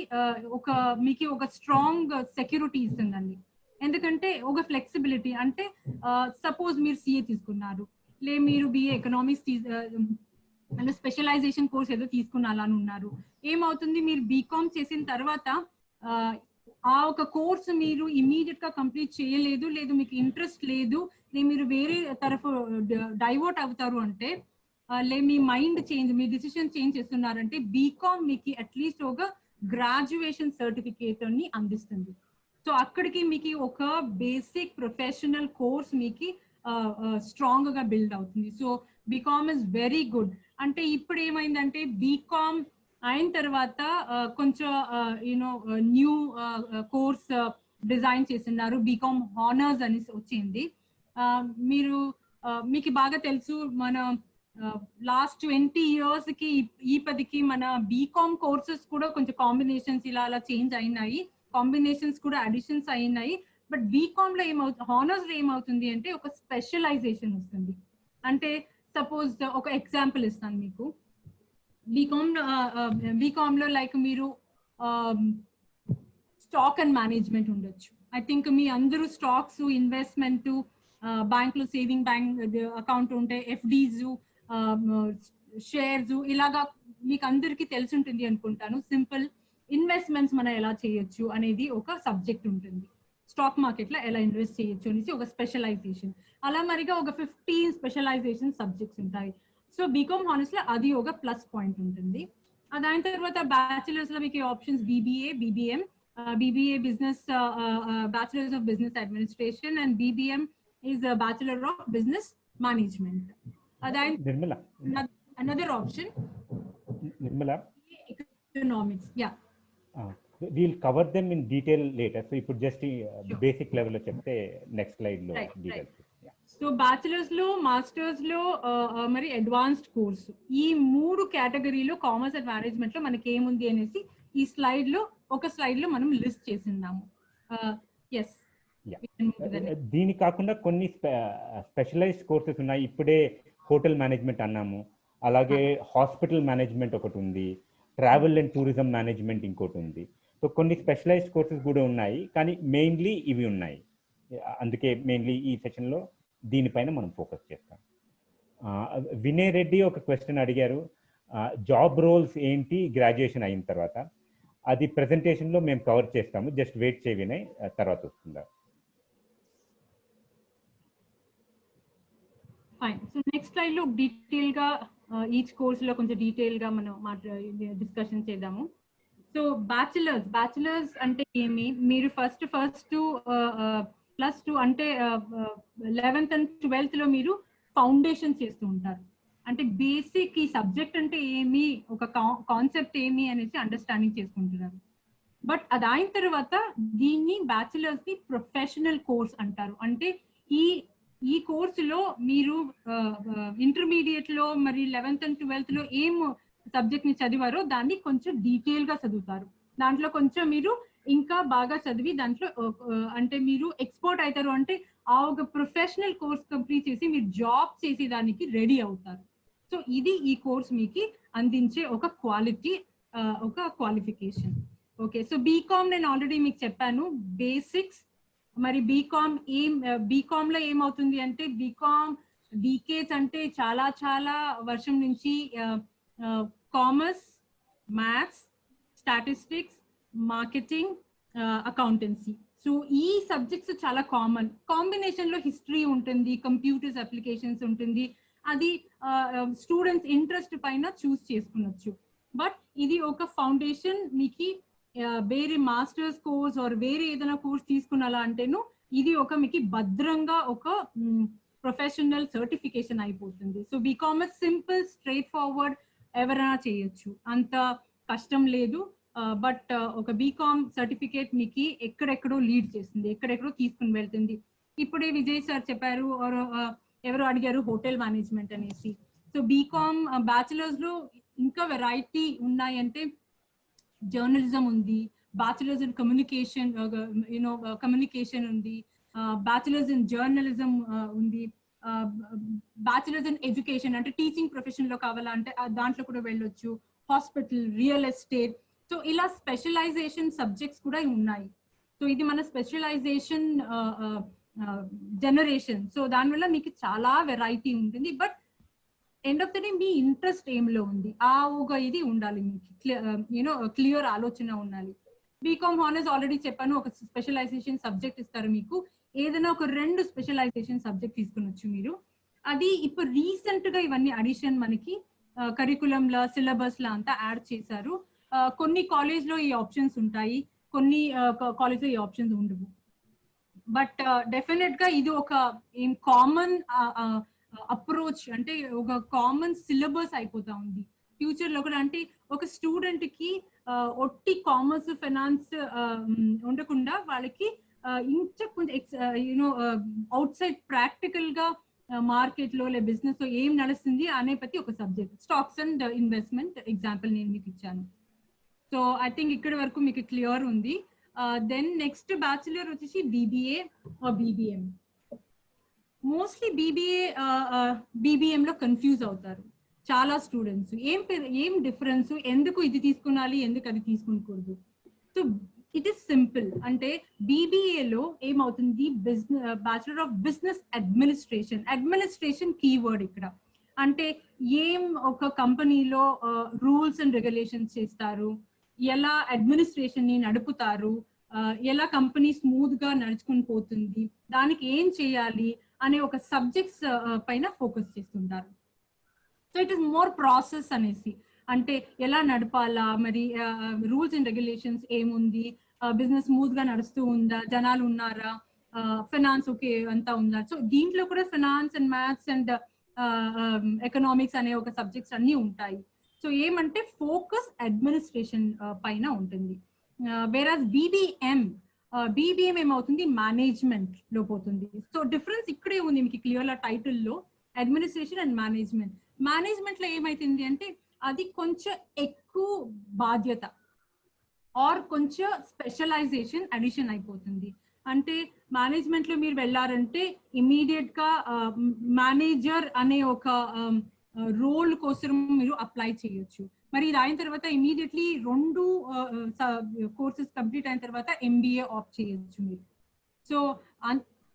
మీకు ఒక స్ట్రాంగ్ సెక్యూరిటీ ఇస్తుందండి. ఎందుకంటే ఒక ఫ్లెక్సిబిలిటీ. అంటే సపోజ్ మీరు సిఏ తీసుకున్నారు, మీరు బిఏ ఎకనామిక్స్ అంటే స్పెషలైజేషన్ కోర్స్ ఏదో తీసుకున్నాలని ఉన్నారు, ఏమవుతుంది మీరు బీకామ్ చేసిన తర్వాత ఆ ఒక కోర్స్ మీరు ఇమీడియట్ గా కంప్లీట్ చేయలేదు, లేదు మీకు ఇంట్రెస్ట్ లేదు, మీరు వేరే తరఫు డైవర్ట్ అవుతారు అంటే, మీ మైండ్ చేంజ్, మీ డిసిషన్ చేంజ్ చేస్తున్నారంటే బీకామ్ మీకు అట్లీస్ట్ ఒక గ్రాడ్యుయేషన్ సర్టిఫికేట్ ని అందిస్తుంది. సో అక్కడికి మీకు ఒక బేసిక్ ప్రొఫెషనల్ కోర్స్ మీకు స్ట్రాంగ్ గా బిల్డ్ అవుతుంది. So BCom is very good. అంటే ఇప్పుడు ఏమైందంటే బీకామ్ అయిన తర్వాత కొంచెం న్యూ కోర్స్ డిజైన్ చేస్తున్నారు, బీకామ్ హానర్స్ అని వచ్చింది. మీకు బాగా తెలుసు మన లాస్ట్ 20 years కి ఈ పదికి మన బీకామ్ కోర్సెస్ కూడా కొంచెం కాంబినేషన్స్ ఇలా అలా చేంజ్ అయినాయి, కాంబినేషన్స్ కూడా అడిషన్స్ అయినాయి. బట్ బీకామ్ లో హానర్స్ లో ఏమవుతుంది అంటే ఒక స్పెషలైజేషన్ వస్తుంది. అంటే సపోజ్ ఒక ఎగ్జాంపుల్ ఇస్తాను మీకు. బీకామ్ లో లైక్ మీరు స్టాక్ అండ్ మేనేజ్మెంట్ ఉండొచ్చు. ఐ థింక్ మీ అందరూ స్టాక్స్, ఇన్వెస్ట్మెంట్, బ్యాంక్ లో సేవింగ్ బ్యాంక్ అకౌంట్ ఉంటే ఎఫ్డీస్, షేర్స్, ఇలాగా మీకు అందరికీ తెలిసి ఉంటుంది అనుకుంటాను. సింపుల్ ఇన్వెస్ట్మెంట్స్ మనం ఎలా చేయొచ్చు అనేది ఒక సబ్జెక్ట్ ఉంటుంది. స్టాక్ మార్కెట్ లో ఎలా ఇన్వెస్ట్ చేయొచ్చు అనేసి ఒక స్పెషలైజేషన్. అలా మరిగా ఒక 15 స్పెషలైజేషన్ సబ్జెక్ట్స్ ఉంటాయి. సో బీకామ్ హానర్స్ లో అది ఒక ప్లస్ పాయింట్ ఉంటుంది. దాని తర్వాత బ్యాచిలర్స్ లో మీకు options BBA, BBM, BBA business, bachelor's of business administration, and BBM is a bachelor of business management. Nirmala, another option, Nirmala, economics. Yeah, we'll cover them in detail later, so you put just basic level of chapte next slide lo details. Yeah. So bachelor's lo, master's lo, mari advanced course, ee moodu category lo commerce and management lo manaki em undi anesi ఈ slide లో ఒక slide లో మనం list చేసిన్నాము. దీని కాకుండా కొన్ని specialised courses ఉన్నాయి. ఇప్పుడే హోటల్ మేనేజ్మెంట్ అన్నాము, అలాగే హాస్పిటల్ మేనేజ్మెంట్ ఒకటి ఉంది, ట్రావెల్ అండ్ టూరిజం మేనేజ్మెంట్ ఇంకోటి ఉంది. సో కొన్ని స్పెషలైజ్డ్ కోర్సెస్ కూడా ఉన్నాయి, కానీ మెయిన్లీ ఇవి ఉన్నాయి. అందుకే మెయిన్లీ ఈ సెషన్లో దీనిపైన మనం ఫోకస్ చేస్తాం. వినయ్ రెడ్డి ఒక క్వశ్చన్ అడిగారు, జాబ్ రోల్స్ ఏంటి గ్రాడ్యుయేషన్ అయిన తర్వాత. అది ప్రెజెంటేషన్లో మేము కవర్ చేస్తాము, జస్ట్ వెయిట్ చేయ వినయ్, తర్వాత వస్తుందా. ఫైన్. సో నెక్స్ట్ స్లైడ్ లో డీటెయిల్ గా ఈచ్ కోర్స్ లో కొంచెం డీటెయిల్ గా మనం డిస్కషన్ చేద్దాము. సో బ్యాచిలర్స్ అంటే ఏమి, మీరు ఫస్ట్ +2 అంటే 11th and 12th లో మీరు ఫౌండేషన్ చేస్తూ ఉంటారు. అంటే బేసిక్ ఈ సబ్జెక్ట్ అంటే ఏమి, ఒక కాన్సెప్ట్ ఏమి అనేసి అండర్స్టాండింగ్ చేసుకుంటున్నారు. బట్ అది అయిన తర్వాత దీన్ని బ్యాచిలర్స్ ని ప్రొఫెషనల్ కోర్స్ అంటారు. అంటే ఈ కోర్సులో మీరు ఇంటర్మీడియట్ లో మరి 11th and 12th లో ఏం సబ్జెక్ట్ ని చదివారో దాన్ని కొంచెం డీటెయిల్ గా చదువుతారు. దాంట్లో కొంచెం మీరు ఇంకా బాగా చదివి దాంట్లో అంటే మీరు ఎక్స్పర్ట్ అవుతారు. అంటే ఆ ఒక ప్రొఫెషనల్ కోర్స్ కంప్లీట్ చేసి మీరు జాబ్ చేసేదానికి రెడీ అవుతారు. సో ఇది ఈ కోర్స్ మీకు అందించే ఒక క్వాలిటీ, ఒక క్వాలిఫికేషన్. ఓకే, సో బీకామ్ నేను ఆల్రెడీ మీకు చెప్పాను బేసిక్స్. మరి బీకామ్ లో ఏమవుతుంది అంటే బీకామ్ డీకేడ్స్ అంటే చాలా చాలా వర్షం నుంచి commerce, maths, statistics, marketing, accountancy. So ఈ సబ్జెక్ట్స్ చాలా కామన్. కాంబినేషన్ లో హిస్టరీ ఉంటుంది, కంప్యూటర్స్ అప్లికేషన్స్ ఉంటుంది. అది స్టూడెంట్స్ ఇంట్రెస్ట్ పైన చూస్ చేసుకునొచ్చు. బట్ ఇది ఒక ఫౌండేషన్. మీకు వేరే మాస్టర్స్ కోర్స్ ఆర్ వేరే ఏదైనా కోర్స్ తీసుకున్నాలా అంటేను ఇది ఒక మీకు భద్రంగా ఒక ప్రొఫెషనల్ సర్టిఫికేషన్ అయిపోతుంది. సో బీకామర్స్ సింపుల్, స్ట్రైట్ ఫార్వర్డ్, ఎవరైనా చేయొచ్చు, అంత కష్టం లేదు. బట్ ఒక బీకామ్ సర్టిఫికేట్ మీకు ఎక్కడెక్కడో లీడ్ చేస్తుంది, ఎక్కడెక్కడో తీసుకుని వెళ్తుంది. ఇప్పుడే విజయ్ సార్ చెప్పారు, ఎవరు అడిగారు హోటల్ మేనేజ్మెంట్ అనేసి. సో బీకామ్ బ్యాచిలర్స్ లో ఇంకా వెరైటీ ఉన్నాయంటే జర్నలిజం ఉంది, బ్యాచిలర్స్ ఇన్ కమ్యూనికేషన్ కమ్యూనికేషన్ ఉంది, బ్యాచిలర్స్ ఇన్ జర్నలిజం ఉంది, బ్యాచిలర్స్ ఇన్ ఎడ్యుకేషన్ అంటే టీచింగ్ ప్రొఫెషన్ లో కావాలంటే దాంట్లో కూడా వెళ్ళొచ్చు, హాస్పిటల్, రియల్ ఎస్టేట్. సో ఇలా స్పెషలైజేషన్ సబ్జెక్ట్స్ కూడా ఉన్నాయి. సో ఇది మన స్పెషలైజేషన్ జనరేషన్. సో దానివల్ల మీకు చాలా వెరైటీ ఉంటుంది. But end of the day మీ ఇంట్రెస్ట్ ఏమిలో ఉంది ఆ ఒక ఇది ఉండాలి, మీకు క్లియర్ ఆలోచన ఉండాలి. బీకామ్ హానర్స్ ఆల్రెడీ చెప్పాను, ఒక స్పెషలైజేషన్ సబ్జెక్ట్ ఇస్తారు మీకు, ఏదైనా ఒక 2 స్పెషలైజేషన్ సబ్జెక్ట్ తీసుకునొచ్చు మీరు. అది ఇప్పుడు రీసెంట్ గా ఇవన్నీ అడిషన్ మనకి కరికులం లా, సిలబస్ లా అంతా యాడ్ చేశారు. కొన్ని కాలేజ్ లో ఈ ఆప్షన్స్ ఉంటాయి, కొన్ని కాలేజ్ లో ఈ ఆప్షన్స్ ఉండవు. బట్ డెఫినెట్ గా ఇది ఒక కామన్ అప్రోచ్, అంటే ఒక కామన్ సిలబస్ అయిపోతా ఉంది ఫ్యూచర్ లో కూడా. అంటే ఒక స్టూడెంట్ కి ఒట్టి కామర్స్, ఫైనాన్స్ ఉండకుండా వాళ్ళకి ఇంకా కొంచెం అవుట్ సైడ్ ప్రాక్టికల్ గా మార్కెట్ లో లేదా బిజినెస్ లో ఏం నడుస్తుంది అనే ప్రతి ఒక subject. Stocks and investment example నేను మీకు ఇచ్చాను. సో ఐ థింక్ ఇక్కడ వరకు మీకు క్లియర్ ఉంది. దెన్ నెక్స్ట్ బ్యాచులర్ వచ్చేసి BBA or BBM. Mostly BBM లో కన్ఫ్యూజ్ అవుతారు చాలా స్టూడెంట్స్. ఏం డిఫరెన్స్, ఎందుకు ఇది తీసుకునాలి, ఎందుకు అది తీసుకునకూడదు. So it is simple. అంటే బీబీఏలో ఏమవుతుంది, bachelor of business administration. Administration keyword ఇక్కడ. అంటే ఏం ఒక కంపెనీలో రూల్స్ అండ్ రెగ్యులేషన్స్ చేస్తారు, ఎలా అడ్మినిస్ట్రేషన్ ని నడుపుతారు, ఎలా కంపెనీ స్మూత్ గా నడుచుకుని పోతుంది, దానికి ఏం చేయాలి అనే ఒక సబ్జెక్ట్స్ పైన ఫోకస్ చేస్తుంటారు. So it is more process అనేసి. అంటే ఎలా నడపాలా, మరి రూల్స్ అండ్ రెగ్యులేషన్స్ ఏముంది, బిజినెస్ స్మూత్ గా నడుస్తూ ఉందా, జనాలు ఉన్నారా, ఫైనాన్స్ ఓకే అంతా ఉందా. సో దీంట్లో కూడా finance and maths and economics అనే ఒక సబ్జెక్ట్స్ అన్ని ఉంటాయి. సో ఏమంటే ఫోకస్ అడ్మినిస్ట్రేషన్ పైన ఉంటుంది. వేరాజ్ బీబీఎం ఏమవుతుంది, మేనేజ్మెంట్ లో పోతుంది. సో డిఫరెన్స్ ఇక్కడే ఉంది మీకు క్లియర్ టైటిల్లో, అడ్మినిస్ట్రేషన్ అండ్ మేనేజ్మెంట్. మేనేజ్మెంట్ లో ఏమైతుంది అంటే అది కొంచెం ఎక్కువ బాధ్యత ఆర్ కొంచెం స్పెషలైజేషన్ అడిషన్ అయిపోతుంది. అంటే మేనేజ్మెంట్ లో మీరు వెళ్ళారంటే ఇమీడియట్ గా మేనేజర్ అనే ఒక రోల్ కోసం మీరు అప్లై చేయొచ్చు. మరి ఇది అయిన తర్వాత ఇమీడియట్లీ 2 కోర్సెస్ కంప్లీట్ అయిన తర్వాత ఎంబీఏ ఆప్ట్ చేయొచ్చు మీరు. సో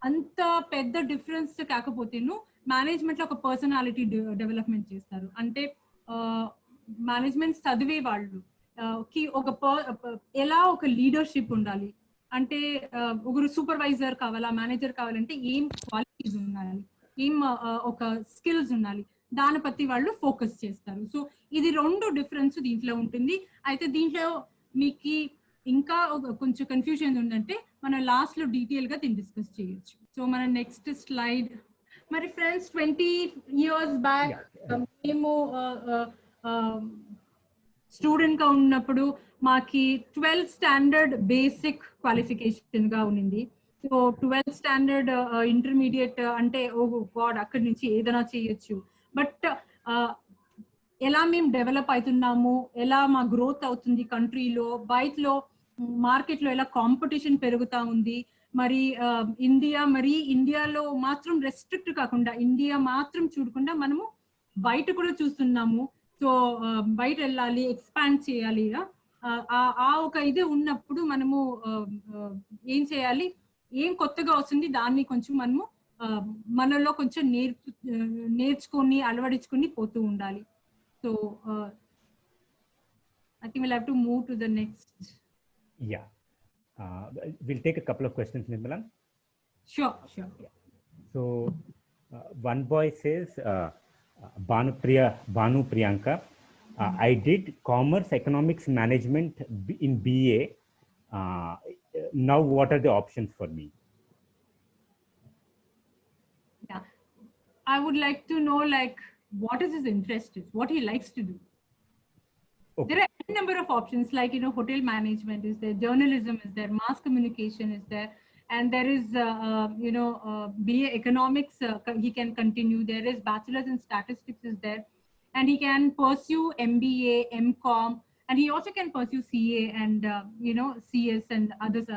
అంత పెద్ద డిఫరెన్స్ కాకపోతేను మేనేజ్మెంట్ లో ఒక పర్సనాలిటీ డెవలప్మెంట్ చేస్తారు. అంటే మేనేజ్మెంట్ చదివే వాళ్ళు కి ఎలా ఒక లీడర్షిప్ ఉండాలి, అంటే ఒకరు సూపర్వైజర్ కావాలా, మేనేజర్ కావాలంటే ఏం క్వాలిటీస్ ఉండాలి, ఏం ఒక స్కిల్స్ ఉండాలి, దాని పத்தி వాళ్ళు ఫోకస్ చేస్తారు. సో ఇది 2 డిఫరెన్స్ దీంట్లో ఉంటుంది. అయితే దీంట్లో మీకు ఇంకా కొంచెం కన్ఫ్యూజన్ ఉందంటే మనం లాస్ట్ లో డీటెయిల్ గా దీన్ని డిస్కస్ చేయొచ్చు. సో మన నెక్స్ట్ స్లైడ్. మరి ఫ్రెండ్స్ 20 years బ్యాక్ మేము స్టూడెంట్ గా ఉన్నప్పుడు మాకి 12th స్టాండర్డ్ బేసిక్ క్వాలిఫికేషన్ గా ఉన్నింది. సో 12th స్టాండర్డ్ ఇంటర్మీడియట్ అంటే ఓ గాడ్ అక్కడి నుంచి ఏదైనా చేయొచ్చు. బట్ ఎలా మేము డెవలప్ అవుతున్నాము, ఎలా మా గ్రోత్ అవుతుంది కంట్రీలో, బయటలో మార్కెట్ లో ఎలా కాంపిటీషన్ పెరుగుతా ఉంది, మరి ఇండియాలో మాత్రం రెస్ట్రిక్ట్ కాకుండా, ఇండియా మాత్రం చూడకుండా మనము బయట కూడా చూస్తున్నాము. సో బయట వెళ్ళాలి, ఎక్స్పాండ్ చేయాలి. ఆ ఒక ఇది ఉన్నప్పుడు మనము ఏం చేయాలి, ఏం కొత్తగా వస్తుంది దాన్ని కొంచెం మనము మనలో కొంచెం నేర్చుకొని అలవడించుకొని పోతూ ఉండాలి. So I think we'll have to move to the next. Yeah. We'll take a couple of questions, Nirmala. Sure. Yeah. So one boy says, Banu Priyanka, I did commerce economics management in BA. Now what are the options for me? Yeah, I would like to know what is his interest is, what he likes to do. Okay. There are a number of options like, hotel management is there, journalism is there, mass communication is there, and there is, BA economics, he can continue. There is bachelor's in statistics is there, and he can pursue MBA, MCOM, and he also can pursue CA and, CS and others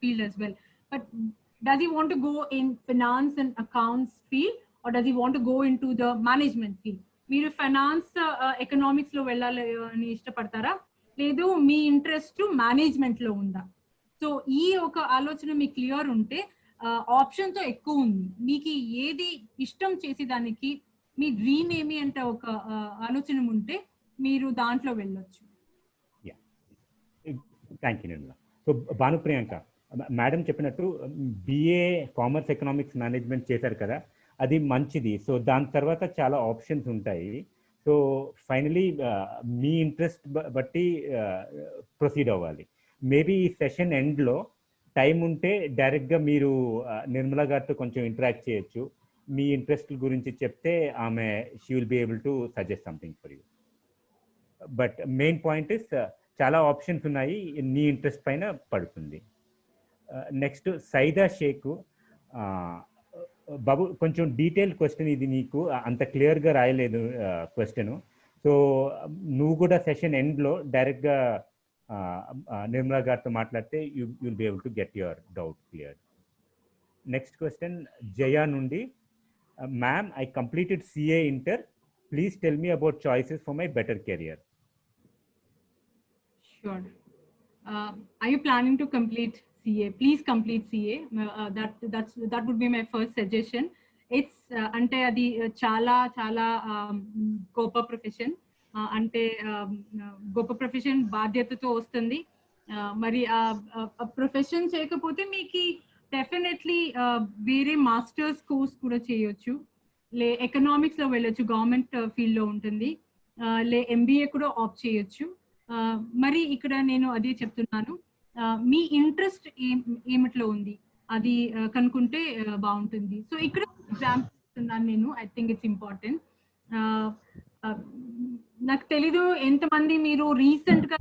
field as well. But does he want to go in finance and accounts field, or does he want to go into the management field? మీరు finance economics లో వెళ్ళాలి అని ఇష్టపడతారా, లేదు మీ interest management లో ఉందా? So ఈ ఒక ఆలోచన మీకు క్లియర్ ఉంటే ఆప్షన్ తో ఎక్కువ ఉంది. మీకు ఏది ఇష్టం చేసేదానికి మీ డ్రీమ్ ఏమి అంటే ఒక ఆలోచన ఉంటే మీరు దాంట్లో వెళ్ళొచ్చు. Thank you Nirmala. So Bhanu Priyanka madam చెప్పినట్టు BA కామర్స్ ఎకనామిక్స్ మేనేజ్మెంట్ చేశారు కదా, అది మంచిది. సో దాని తర్వాత చాలా ఆప్షన్స్ ఉంటాయి. సో ఫైనలీ మీ ఇంట్రెస్ట్ బట్టి ప్రొసీడ్ అవ్వాలి. మేబీ ఈ సెషన్ ఎండ్లో టైం ఉంటే డైరెక్ట్గా మీరు నిర్మలా గారితో కొంచెం ఇంటరాక్ట్ చేయొచ్చు. మీ ఇంట్రెస్ట్ గురించి చెప్తే ఆమె she will be able to suggest something for you. But main point is చాలా ఆప్షన్స్ ఉన్నాయి, నీ ఇంట్రెస్ట్ పైన పడుతుంది. నెక్స్ట్ సైదా షేక్. బాబు కొంచెం డీటెయిల్ క్వశ్చన్ ఇది, నీకు అంత క్లియర్గా రాయలేదు క్వశ్చను. సో నువ్వు కూడా సెషన్ ఎండ్లో డైరెక్ట్గా నిర్మలా గారితో మాట్లాడితే you will be able to get your doubt clear. Next question Jaya నుండి. మ్యామ్, ఐ కంప్లీటెడ్ CA ఇంటర్, please tell me about choices for my better career. Sure. Are you planning to complete CA? Please complete CA. That would be my first suggestion. It's ante adi chala gopa profession. Ante gopa profession బాధ్యతతో వస్తుంది. మరి ఆ profession చేయకపోతే మీకు definitely వేరే masters course కూడా చేయొచ్చు, లే ఎకనామిక్స్ లో వెళ్ళొచ్చు, గవర్నమెంట్ ఫీల్డ్ లో ఉంటుంది, లే MBA కూడా ఆప్ట్ చేయొచ్చు. మరి ఇక్కడ నేను అదే చెప్తున్నాను, మీ ఇంట్రెస్ట్ ఏమిట్లో ఉంది అది కనుక్కుంటే బాగుంటుంది. సో ఇక్కడ ఎగ్జాంపుల్ చెప్తున్నాను నేను, ఐ థింక్ ఇట్స్ ఇంపార్టెంట్. నాకు తెలీదు ఎంతమంది మీరు రీసెంట్ గా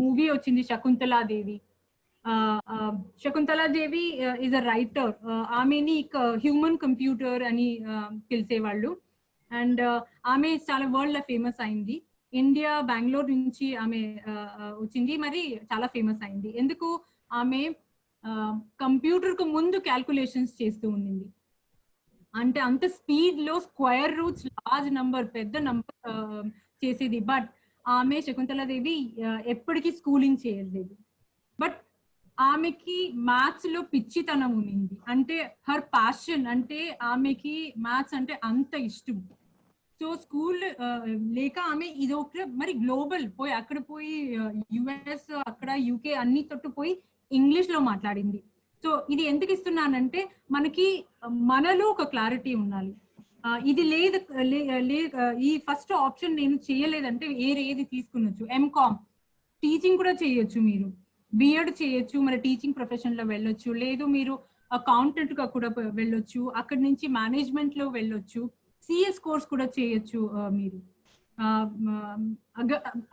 మూవీ వచ్చింది Shakuntala Devi. Shakuntala Devi is a writer. ఆమెని హ్యూమన్ కంప్యూటర్ అని పిలిచేవాళ్ళు, అండ్ ఆమె చాలా వరల్డ్ లో ఫేమస్ అయింది. ఇండియా బెంగళూరు నుంచి ఆమె వచ్చింది, మరి చాలా ఫేమస్ అయింది. ఎందుకు? ఆమె కంప్యూటర్ కు ముందు క్యాల్కులేషన్స్ చేస్తూ ఉండింది. అంటే అంత స్పీడ్ లో స్క్వేర్ రూట్స్, లార్జ్ నంబర్, పెద్ద నంబర్ చేసేది. బట్ ఆమె శకుంతలాదేవి ఎప్పటికీ స్కూలింగ్ చేయలేదు. బట్ ఆమెకి మ్యాథ్స్ లో పిచ్చితనం ఉంది. అంటే హర్ ప్యాషన్, అంటే ఆమెకి మ్యాథ్స్ అంటే అంత ఇష్టం. సో స్కూల్ లేక ఆమె ఇది ఒక మరి గ్లోబల్ పోయి అక్కడ పోయి US, అక్కడ UK అన్ని తోటి పోయి ఇంగ్లీష్ లో మాట్లాడింది. సో ఇది ఎందుకు ఇస్తున్నానంటే మనకి మనలో ఒక క్లారిటీ ఉండాలి. ఇది లేదు, ఈ ఫస్ట్ ఆప్షన్ నేను చేయలేదంటే ఏది తీసుకునొచ్చు. MCOM టీచింగ్ కూడా చేయొచ్చు, మీరు B.Ed చేయొచ్చు, మరి టీచింగ్ ప్రొఫెషన్ లో వెళ్ళొచ్చు, లేదు మీరు అకౌంటెంట్ గా కూడా వెళ్ళొచ్చు, అక్కడి నుంచి మేనేజ్మెంట్ లో వెళ్ళొచ్చు, CS కోర్స్ కూడా చేయొచ్చు. మీరు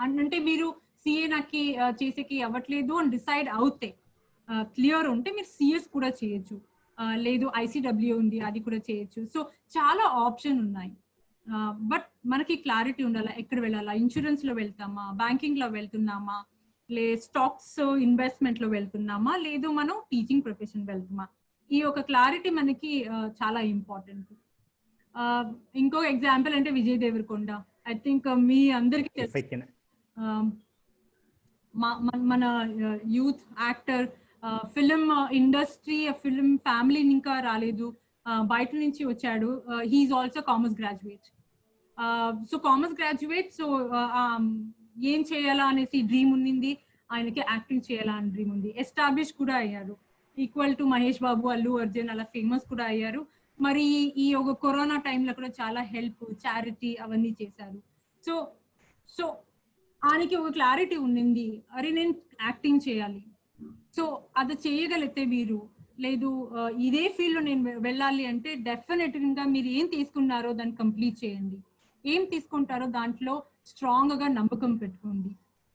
అంటే మీరు CA నాకు చేసేకి అవ్వట్లేదు అని డిసైడ్ అవుతే, క్లియర్ ఉంటే మీరు CS కూడా చేయొచ్చు, లేదు ICW ఉంది అది కూడా చేయొచ్చు. సో చాలా ఆప్షన్ ఉన్నాయి. బట్ మనకి క్లారిటీ ఉండాలి, ఎక్కడ వెళ్ళాలా, ఇన్సూరెన్స్ లో వెళ్తామా, బ్యాంకింగ్ లో వెళ్తున్నామా, లే స్టాక్స్ ఇన్వెస్ట్మెంట్ లో వెళ్తున్నామా, లేదు మనం టీచింగ్ ప్రొఫెషన్ వెళ్తామా. ఈ ఒక క్లారిటీ మనకి చాలా ఇంపార్టెంట్. ఇంకో ఎగ్జాంపుల్ అంటే విజయ్ దేవరకొండ. ఐ థింక్ మీ అందరికి తెలుసు, మన youth actor film industry, film ఫ్యామిలీని ఇంకా రాలేదు, బయట నుంచి వచ్చాడు. He's also commerce graduate. So commerce graduate, so ఏం చేయాలా అనేసి డ్రీమ్ ఉన్నింది ఆయనకి, యాక్టింగ్ చేయాలా అని డ్రీమ్ ఉంది. ఎస్టాబ్లిష్ కూడా అయ్యారు, ఈక్వల్ టు మహేష్ బాబు, అల్లు అర్జున్ అలా ఫేమస్ కూడా అయ్యారు. మరి ఈ ఒక కరోనా టైంలో కూడా చాలా హెల్ప్, చారిటీ అవన్నీ చేశారు. సో సో ఆయనకి ఒక క్లారిటీ ఉండింది, అరే నేను యాక్టింగ్ చేయాలి. సో అది చేయగలిగితే మీరు, లేదు ఇదే ఫీల్డ్ లో నేను వెళ్ళాలి అంటే డెఫినెట్ గా మీరు ఏం తీసుకున్నారో దాన్ని కంప్లీట్ చేయండి. ఏం తీసుకుంటారో దాంట్లో స్ట్రాంగ్ గా నమ్మకం పెట్టుకోండి.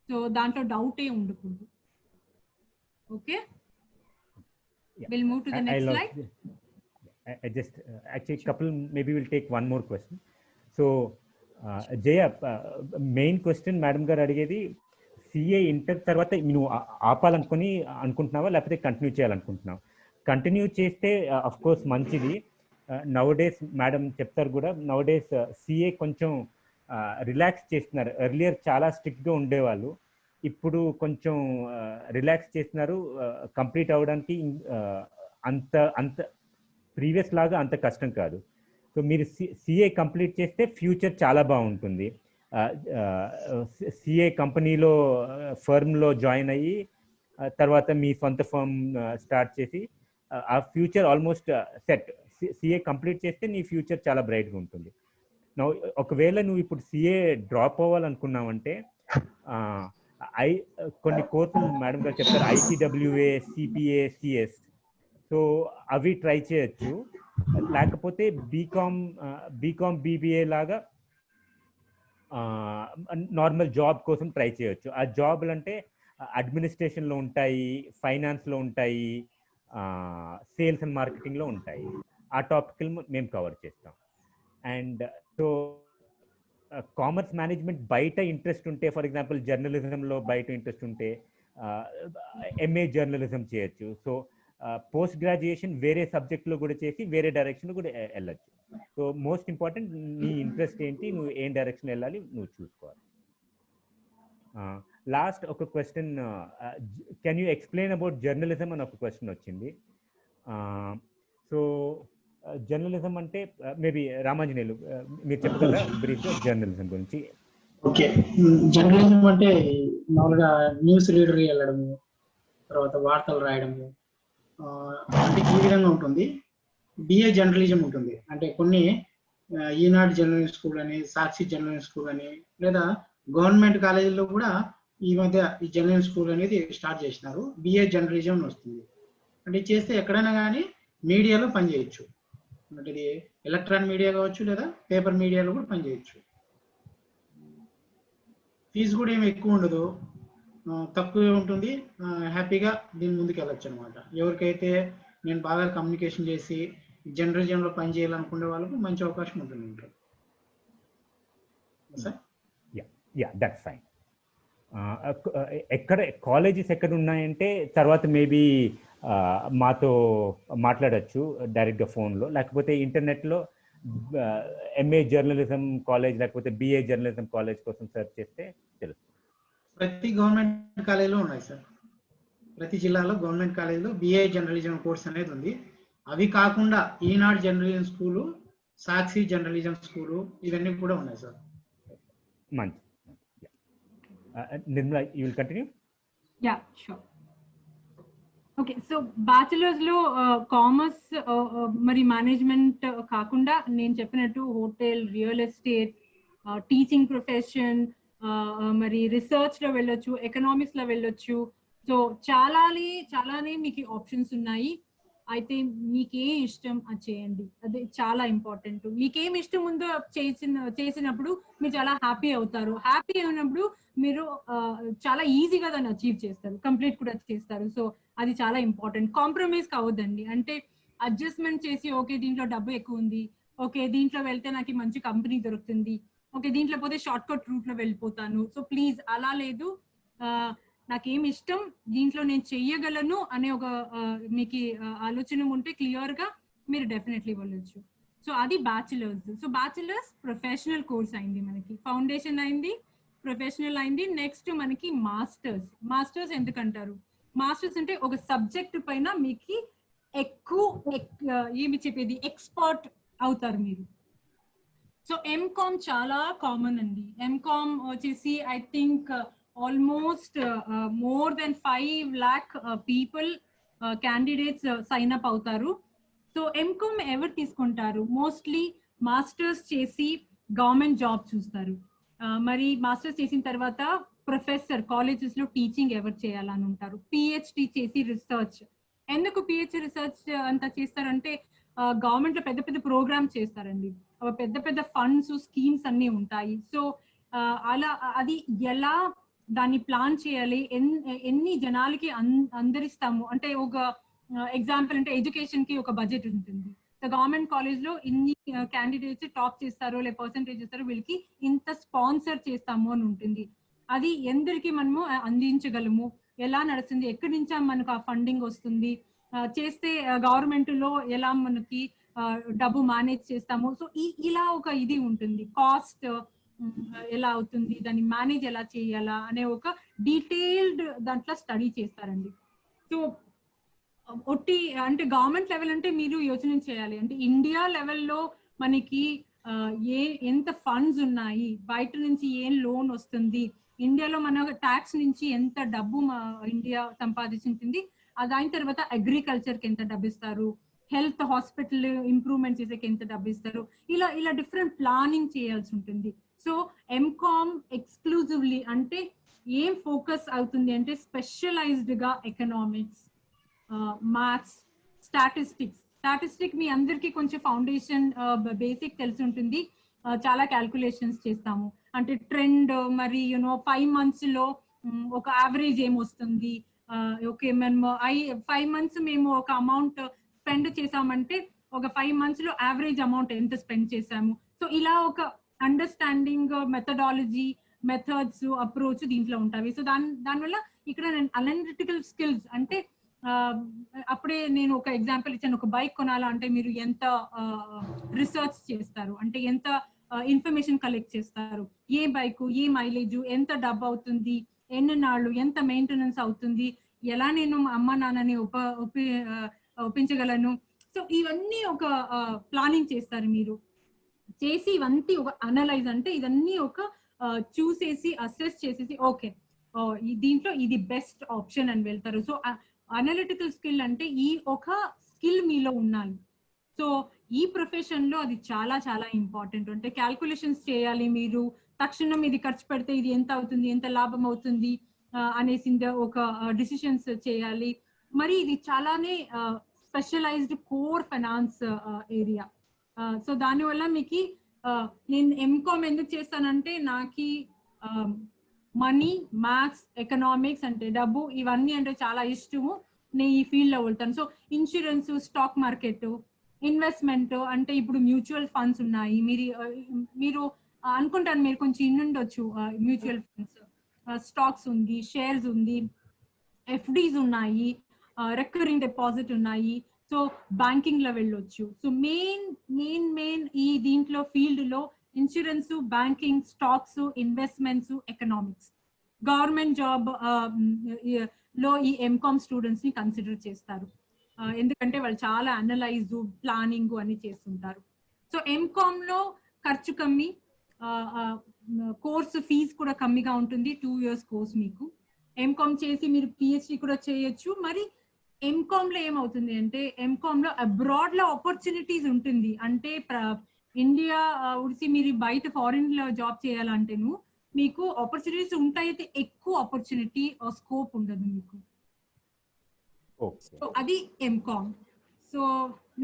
సో దాంట్లో డౌటే ఉండకూడదు. Okay, we'll move to the next slide. I just actually couple, maybe we'll take one more question. So Jaya, main question madam garu adigedi, CA inter తర్వాత నువ్వు ఆపాలనుకుని అనుకుంటున్నావా లేకపోతే కంటిన్యూ చేయాలనుకుంటున్నావా? కంటిన్యూ చేస్తే అఫ్ కోర్స్ మంచిది. Now days madam చెప్తారు కూడా, now days CA కొంచెం relax చేస్తున్నారు. ఎర్లియర్ చాలా స్ట్రిక్ట్గా ఉండేవాళ్ళు, ఇప్పుడు కొంచెం రిలాక్స్ చేస్తున్నారు. కంప్లీట్ అవ్వడానికి అంత ప్రీవియస్ లాగా అంత కష్టం కాదు. సో మీరు CA కంప్లీట్ చేస్తే ఫ్యూచర్ చాలా బాగుంటుంది. CA కంపెనీలో ఫర్మ్లో జాయిన్ అయ్యి తర్వాత మీ సొంత ఫర్మ్ స్టార్ట్ చేసి ఆ future almost set. CA complete చేస్తే నీ ఫ్యూచర్ చాలా బ్రైట్గా ఉంటుంది. ఒకవేళ నువ్వు ఇప్పుడు CA డ్రాప్ అవ్వాలనుకున్నావంటే కొన్ని కోర్సులు మేడం గారు చెప్తారు, ICWA, CPA, CS. సో అవి ట్రై చేయొచ్చు. లేకపోతే బీకామ్ BBA లాగా నార్మల్ జాబ్ కోసం ట్రై చేయొచ్చు. ఆ జాబ్లు అంటే అడ్మినిస్ట్రేషన్లో ఉంటాయి, ఫైనాన్స్లో ఉంటాయి, సేల్స్ అండ్ మార్కెటింగ్లో ఉంటాయి. ఆ టాపిక్లు మేము కవర్ చేస్తాం. అండ్ సో కామర్స్ మేనేజ్మెంట్ బయట ఇంట్రెస్ట్ ఉంటే, ఫర్ ఎగ్జాంపుల్ జర్నలిజంలో బయట ఇంట్రెస్ట్ ఉంటే MA జర్నలిజం చేయొచ్చు. సో పోస్ట్ గ్రాడ్యుయేషన్ వేరే సబ్జెక్ట్లో కూడా చేసి వేరే డైరెక్షన్లో కూడా వెళ్ళచ్చు. సో మోస్ట్ ఇంపార్టెంట్ నీ ఇంట్రెస్ట్ ఏంటి, నువ్వు ఏం డైరెక్షన్ వెళ్ళాలి నువ్వు చూసుకోవాలి. లాస్ట్ ఒక question, can you explain about journalism అని ఒక క్వశ్చన్ వచ్చింది. సో జర్నలిజం అంటే మేబీ రామాంజనేయులు మీరు చెప్పగలరా బ్రీఫ్గా జర్నలిజం గురించి? ఓకే, జర్నలిజం అంటే మామూలుగా న్యూస్ రీడర్ వెళ్ళడము, తర్వాత వార్తలు రాయడము, అంటే ఈ విధంగా ఉంటుంది. BA జర్నలిజం ఉంటుంది, అంటే కొన్ని ఈనాడు జర్నలిజం స్కూల్ అని, సాక్షి జర్నలిజం స్కూల్ అని, లేదా గవర్నమెంట్ కాలేజీల్లో కూడా ఈ మధ్య ఈ జర్నలిజం స్కూల్ అనేది స్టార్ట్ చేసినారు. BA జర్నలిజం వస్తుంది. అంటే చేస్తే ఎక్కడైనా కానీ మీడియాలో పనిచేయచ్చు. అంటే ఇది ఎలక్ట్రానిక్ మీడియా కావచ్చు, లేదా పేపర్ మీడియాలో కూడా పనిచేయచ్చు. ఫీజు కూడా ఏమి ఎక్కువ ఉండదు, తక్కువే ఉంటుంది. హ్యాపీగా దీని ముందుకు వెళ్ళొచ్చు అనమాట. ఎవరికైతే నేను బాగా కమ్యూనికేషన్ చేసి జర్నలిజంలో పని చేయాలనుకునే వాళ్ళకు మంచి అవకాశం ఉంటుంది. That's fine. ఎక్కడ కాలేజెస్ ఎక్కడ ఉన్నాయంటే తర్వాత మేబీ మాతో మాట్లాడచ్చు డైరెక్ట్గా ఫోన్లో, లేకపోతే ఇంటర్నెట్లో MA జర్నలిజం కాలేజ్ లేకపోతే BA జర్నలిజం కాలేజ్ కోసం సెర్చ్ చేస్తే తెలుస్తుంది. ప్రతి గవర్నమెంట్ కాలేజీలో ఉన్నాయి సార్. ప్రతి జిల్లాలో గవర్నమెంట్ కాలేజీలో BA జర్నలిజం కోర్స్ అనేది ఉంది. అవి కాకుండా ఈనాడు జర్నలిజం స్కూలు, సాక్షి జర్నలిజం స్కూలు, ఇవన్నీ కూడా ఉన్నాయి సార్. మంచి. Nirmala, you will continue? Yeah sure. Okay, so bachelors లో కామర్స్ మరి మేనేజ్మెంట్ కాకుండా నేను చెప్పినట్టు hotel, real estate, teaching profession, మరి రీసెర్చ్ లో వెళ్ళొచ్చు, ఎకనామిక్స్ లో వెళ్ళొచ్చు. సో చాలానే మీకు ఆప్షన్స్ ఉన్నాయి. అయితే మీకేం ఇష్టం అది చేయండి, అది చాలా ఇంపార్టెంట్. మీకేం ఇష్టం ఉందో చేసినప్పుడు మీరు చాలా హ్యాపీ అవుతారు. హ్యాపీ అయినప్పుడు మీరు చాలా ఈజీగా దాన్ని అచీవ్ చేస్తారు, కంప్లీట్ కూడా చేస్తారు. సో అది చాలా ఇంపార్టెంట్. కాంప్రమైజ్ కావద్దండి. అంటే అడ్జస్ట్మెంట్ చేసి ఓకే దీంట్లో డబ్బు ఎక్కువ ఉంది, ఓకే దీంట్లో వెళ్తే నాకు మంచి కంపెనీ దొరుకుతుంది, ఓకే దీంట్లో పోతే షార్ట్ కట్ రూట్ లో వెళ్ళిపోతాను. సో ప్లీజ్ అలా లేదు. నాకేం ఇష్టం, దీంట్లో నేను చెయ్యగలను అనే ఒక మీకు ఆలోచన ఉంటే క్లియర్ గా మీరు డెఫినెట్లీ వెళ్ళొచ్చు. సో అది bachelors. So bachelors professional course అయింది, మనకి ఫౌండేషన్ అయింది, ప్రొఫెషనల్ అయింది. నెక్స్ట్ మనకి మాస్టర్స్. మాస్టర్స్ ఎందుకంటారు మాస్టర్స్ అంటే ఒక సబ్జెక్ట్ పైన మీకు ఎక్కువ ఏమి చెప్పేది ఎక్స్పర్ట్ అవుతారు మీరు. సో ఎంకామ్ చాలా కామన్ అండి. ఎంకామ్ వచ్చేసి I think almost more than 5 lakh people candidates sign up అవుతారు. సో ఎంకామ్ ఎవరు తీసుకుంటారు? మోస్ట్లీ మాస్టర్స్ చేసి గవర్నమెంట్ జాబ్ చూస్తారు. మరి మాస్టర్స్ చేసిన తర్వాత ప్రొఫెసర్ కాలేజెస్ లో టీచింగ్ ఎవరు చేయాలని ఉంటారు. పిహెచ్డి చేసి రీసెర్చ్. ఎందుకు పిహెచ్డి రీసెర్చ్ అంతా చేస్తారంటే గవర్నమెంట్ లో పెద్ద పెద్ద ప్రోగ్రామ్స్ చేస్తారండి. పెద్ద పెద్ద ఫండ్స్ స్కీమ్స్ అన్ని ఉంటాయి. సో అలా అది ఎలా దాన్ని ప్లాన్ చేయాలి, ఎన్ని జనాలకి అందరిస్తాము అంటే ఒక ఎగ్జాంపుల్ అంటే ఎడ్యుకేషన్ కి ఒక బడ్జెట్ ఉంటుంది. గవర్నమెంట్ కాలేజ్ లో ఇన్ని క్యాండిడేట్స్ టాప్ చేస్తారో లే పర్సెంటేజ్ చేస్తారో వీళ్ళకి ఇంత స్పాన్సర్ చేస్తాము అని ఉంటుంది. అది ఎందరికి మనము అందించగలము, ఎలా నడుస్తుంది, ఎక్కడి నుంచి మనకు ఆ ఫండింగ్ వస్తుంది, చేస్తే గవర్నమెంట్ లో ఎలా మనకి డబ్బు మేనేజ్ చేస్తాము. సో ఇలా ఒక ఇది ఉంటుంది. కాస్ట్ ఎలా అవుతుంది, దాన్ని మేనేజ్ ఎలా చేయాలా అనే ఒక డీటెయిల్డ్ దాంట్లో స్టడీ చేస్తారండి. సో ఒట్టి అంటే గవర్నమెంట్ లెవెల్ అంటే మీరు యోచన చేయాలి. అంటే ఇండియా లెవెల్లో మనకి ఎంత ఫండ్స్ ఉన్నాయి, బయట నుంచి ఏం లోన్ వస్తుంది, ఇండియాలో మన ట్యాక్స్ నుంచి ఎంత డబ్బు ఇండియా సంపాదించింది, దాని తర్వాత అగ్రికల్చర్ కి ఎంత డబ్బు ఇస్తారు, హెల్త్ హాస్పిటల్ ఇంప్రూవ్మెంట్ చేసేకి ఎంత డబ్బు ఇస్తారు, ఇలా డిఫరెంట్ ప్లానింగ్ చేయాల్సి ఉంటుంది. సో ఎంకామ్ ఎక్స్క్లూజివ్లీ అంటే ఏం ఫోకస్ అవుతుంది అంటే స్పెషలైజ్డ్ గా ఎకనామిక్స్, మ్యాథ్స్, స్టాటిస్టిక్ మీ అందరికి కొంచెం ఫౌండేషన్ బేసిక్ తెలిసి ఉంటుంది. చాలా క్యాల్కులేషన్స్ చేస్తాము. అంటే ట్రెండ్ మరి 5 months లో ఒక యావరేజ్ ఏమొస్తుంది, ఓకే మేము 5 months మేము ఒక అమౌంట్ స్పెండ్ చేసామంటే ఒక 5 months లో యావరేజ్ అమౌంట్ ఎంత స్పెండ్ చేసాము. సో ఇలా ఒక అండర్స్టాండింగ్ మెథడాలజీ, మెథడ్స్, అప్రోచ్ దీంట్లో ఉంటాయి. సో దానివల్ల ఇక్కడ అనలిటికల్ స్కిల్స్ అంటే అప్పుడే నేను ఒక ఎగ్జాంపుల్ ఇచ్చాను. ఒక బైక్ కొనాలా అంటే మీరు ఎంత రీసెర్చ్ చేస్తారు, అంటే ఎంత ఇన్ఫర్మేషన్ కలెక్ట్ చేస్తారు, ఏ బైక్, ఏ మైలేజ్, ఎంత డబ్బు అవుతుంది, ఎన్ని నాళ్ళు, ఎంత మెయింటెనెన్స్ అవుతుంది, ఎలా నేను అమ్మ నాన్నని ఒప్పించగలను. సో ఇవన్నీ ఒక ప్లానింగ్ చేస్తారు మీరు. చేసి ఇవన్నీ ఒక అనలైజ్ అంటే ఇవన్నీ ఒక చూసేసి అసెస్ చేసేసి ఓకే దీంట్లో ఇది బెస్ట్ ఆప్షన్ అని వెళ్తారు. సో అనలిటికల్ స్కిల్ అంటే ఈ ఒక స్కిల్ మీలో ఉండాలి. సో ఈ ప్రొఫెషన్ లో అది చాలా చాలా ఇంపార్టెంట్. అంటే క్యాల్కులేషన్స్ చేయాలి మీరు, తక్షణం ఇది ఖర్చు పెడితే ఇది ఎంత అవుతుంది, ఎంత లాభం అవుతుంది అనేసి ఒక డిసిషన్స్ చేయాలి. మరి ఇది చాలానే specialised core finance area. So దానివల్ల మీకు నేను ఎంకామ్ ఎందుకు చేస్తానంటే నాకు మనీ, మ్యాథ్స్, ఎకనామిక్స్ అంటే డబ్బు ఇవన్నీ అంటే చాలా ఇష్టము. నేను ఈ ఫీల్డ్ లో వెళ్తాను. So insurance, stock market, investment అంటే ఇప్పుడు మ్యూచువల్ ఫండ్స్ ఉన్నాయి. మీరు అనుకుంటాను మీరు కొంచెం ఇన్నుండొచ్చు. మ్యూచువల్ ఫండ్స్, స్టాక్స్ ఉంది, షేర్స్ ఉంది, ఎఫ్డీస్ ఉన్నాయి, రికరింగ్ డిపాజిట్ ఉన్నాయి. సో బ్యాంకింగ్ లో వెళ్ళొచ్చు. సో మెయిన్ ఈ దీంట్లో ఫీల్డ్ లో insurance, banking, stocks, investments, economics. Government job లో ఈ ఎంకామ్ స్టూడెంట్స్ ని కన్సిడర్ చేస్తారు. ఎందుకంటే వాళ్ళు చాలా అనలైజ్, ప్లానింగ్ అని చేస్తుంటారు. సో ఎంకామ్ లో ఖర్చు కమ్మి, కోర్సు ఫీజు కూడా కమ్మిగా ఉంటుంది. 2 years కోర్స్ మీకు. ఎంకామ్ చేసి మీరు పిహెచ్డి కూడా చేయొచ్చు. మరి ఎంకామ్ లో ఏమవుతుంది అంటే ఎంకామ్ లో అబ్రాడ్ లో ఆపర్చునిటీస్ ఉంటుంది. అంటే ఇండియా ఉడిసి మీరు బయట ఫారిన్ లో జాబ్ చేయాలంటేను మీకు ఆపర్చునిటీస్ ఉంటాయి, అయితే ఎక్కువ ఆపర్చునిటీ స్కోప్ ఉండదు మీకు. సో అది ఎంకామ్. సో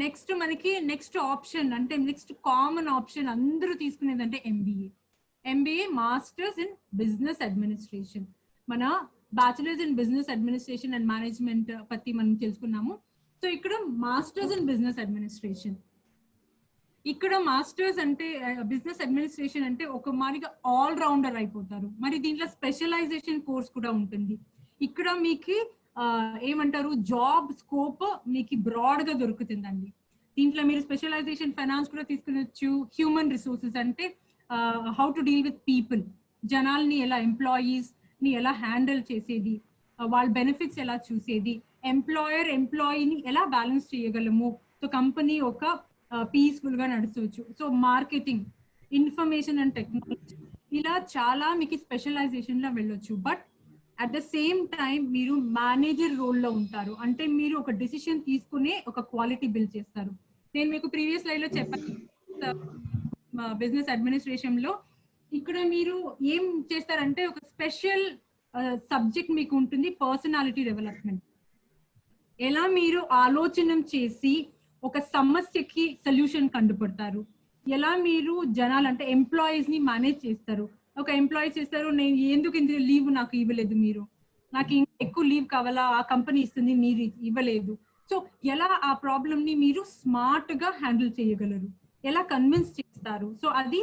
నెక్స్ట్ మనకి నెక్స్ట్ ఆప్షన్ అంటే నెక్స్ట్ కామన్ ఆప్షన్ అందరూ తీసుకునేది అంటే MBA, masters in business administration. మన bachelors in business administration and management పத்தி మనం తెలుసుకున్నాము. సో ఇక్కడ మాస్టర్స్ ఇన్ బిజినెస్ అడ్మినిస్ట్రేషన్. ఇక్కడ మాస్టర్స్ అంటే బిజినెస్ అడ్మినిస్ట్రేషన్ అంటే ఒక మాదిరిగా ఆల్ రౌండర్ అయిపోతారు. మరి దీంట్లో స్పెషలైజేషన్ కోర్స్ కూడా ఉంటుంది. ఇక్కడ మీకు ఏమంటారు జాబ్ స్కోప్ మీకు బ్రాడ్ గా దొరుకుతుందండి. దీంట్లో మీరు స్పెషలైజేషన్ ఫైనాన్స్ కూడా తీసుకునొచ్చు. హ్యూమన్ రిసోర్సెస్ అంటే how to deal with people, జనాల్ని ఎలా, ఎంప్లాయీస్ ని ఎలా హ్యాండిల్ చేసేది, వాళ్ళ బెనిఫిట్స్ ఎలా చూసేది, ఎంప్లాయర్ ఎంప్లాయీని ఎలా బ్యాలెన్స్ చేయగలము, సో కంపెనీ ఒక పీస్ఫుల్ గా నడుచవచ్చు. So marketing, information and technology, ఇలా చాలా మీకు స్పెషలైజేషన్ లో వెళ్ళొచ్చు. But at the same time మీరు మేనేజర్ రోల్లో ఉంటారు, అంటే మీరు ఒక డిసిషన్ తీసుకునే ఒక క్వాలిటీ బిల్డ్ చేస్తారు. నేను మీకు ప్రీవియస్ స్లైడ్ లో చెప్పాను బిజినెస్ అడ్మినిస్ట్రేషన్ లో, ఇక్కడ మీరు ఏం చేస్తారంటే ఒక స్పెషల్ సబ్జెక్ట్ మీకు ఉంటుంది, పర్సనాలిటీ డెవలప్మెంట్. ఎలా మీరు ఆలోచన చేసి ఒక సమస్యకి సొల్యూషన్ కండుపడతారు, ఎలా మీరు జనాలు అంటే ఎంప్లాయీస్ ని మేనేజ్ చేస్తారు. ఒక ఎంప్లాయీ చేస్తారు, నేను ఎందుకు ఇంత లీవ్ నాకు ఇవ్వలేదు, మీరు నాకు ఇంకా ఎక్కువ లీవ్ కావాలా, ఆ కంపెనీ ఇస్తుంది మీరు ఇవ్వలేదు. సో ఎలా ఆ ప్రాబ్లమ్ ని మీరు స్మార్ట్ గా హ్యాండిల్ చేయగలరు, ఎలా కన్విన్స్ చేస్తారు. సో అది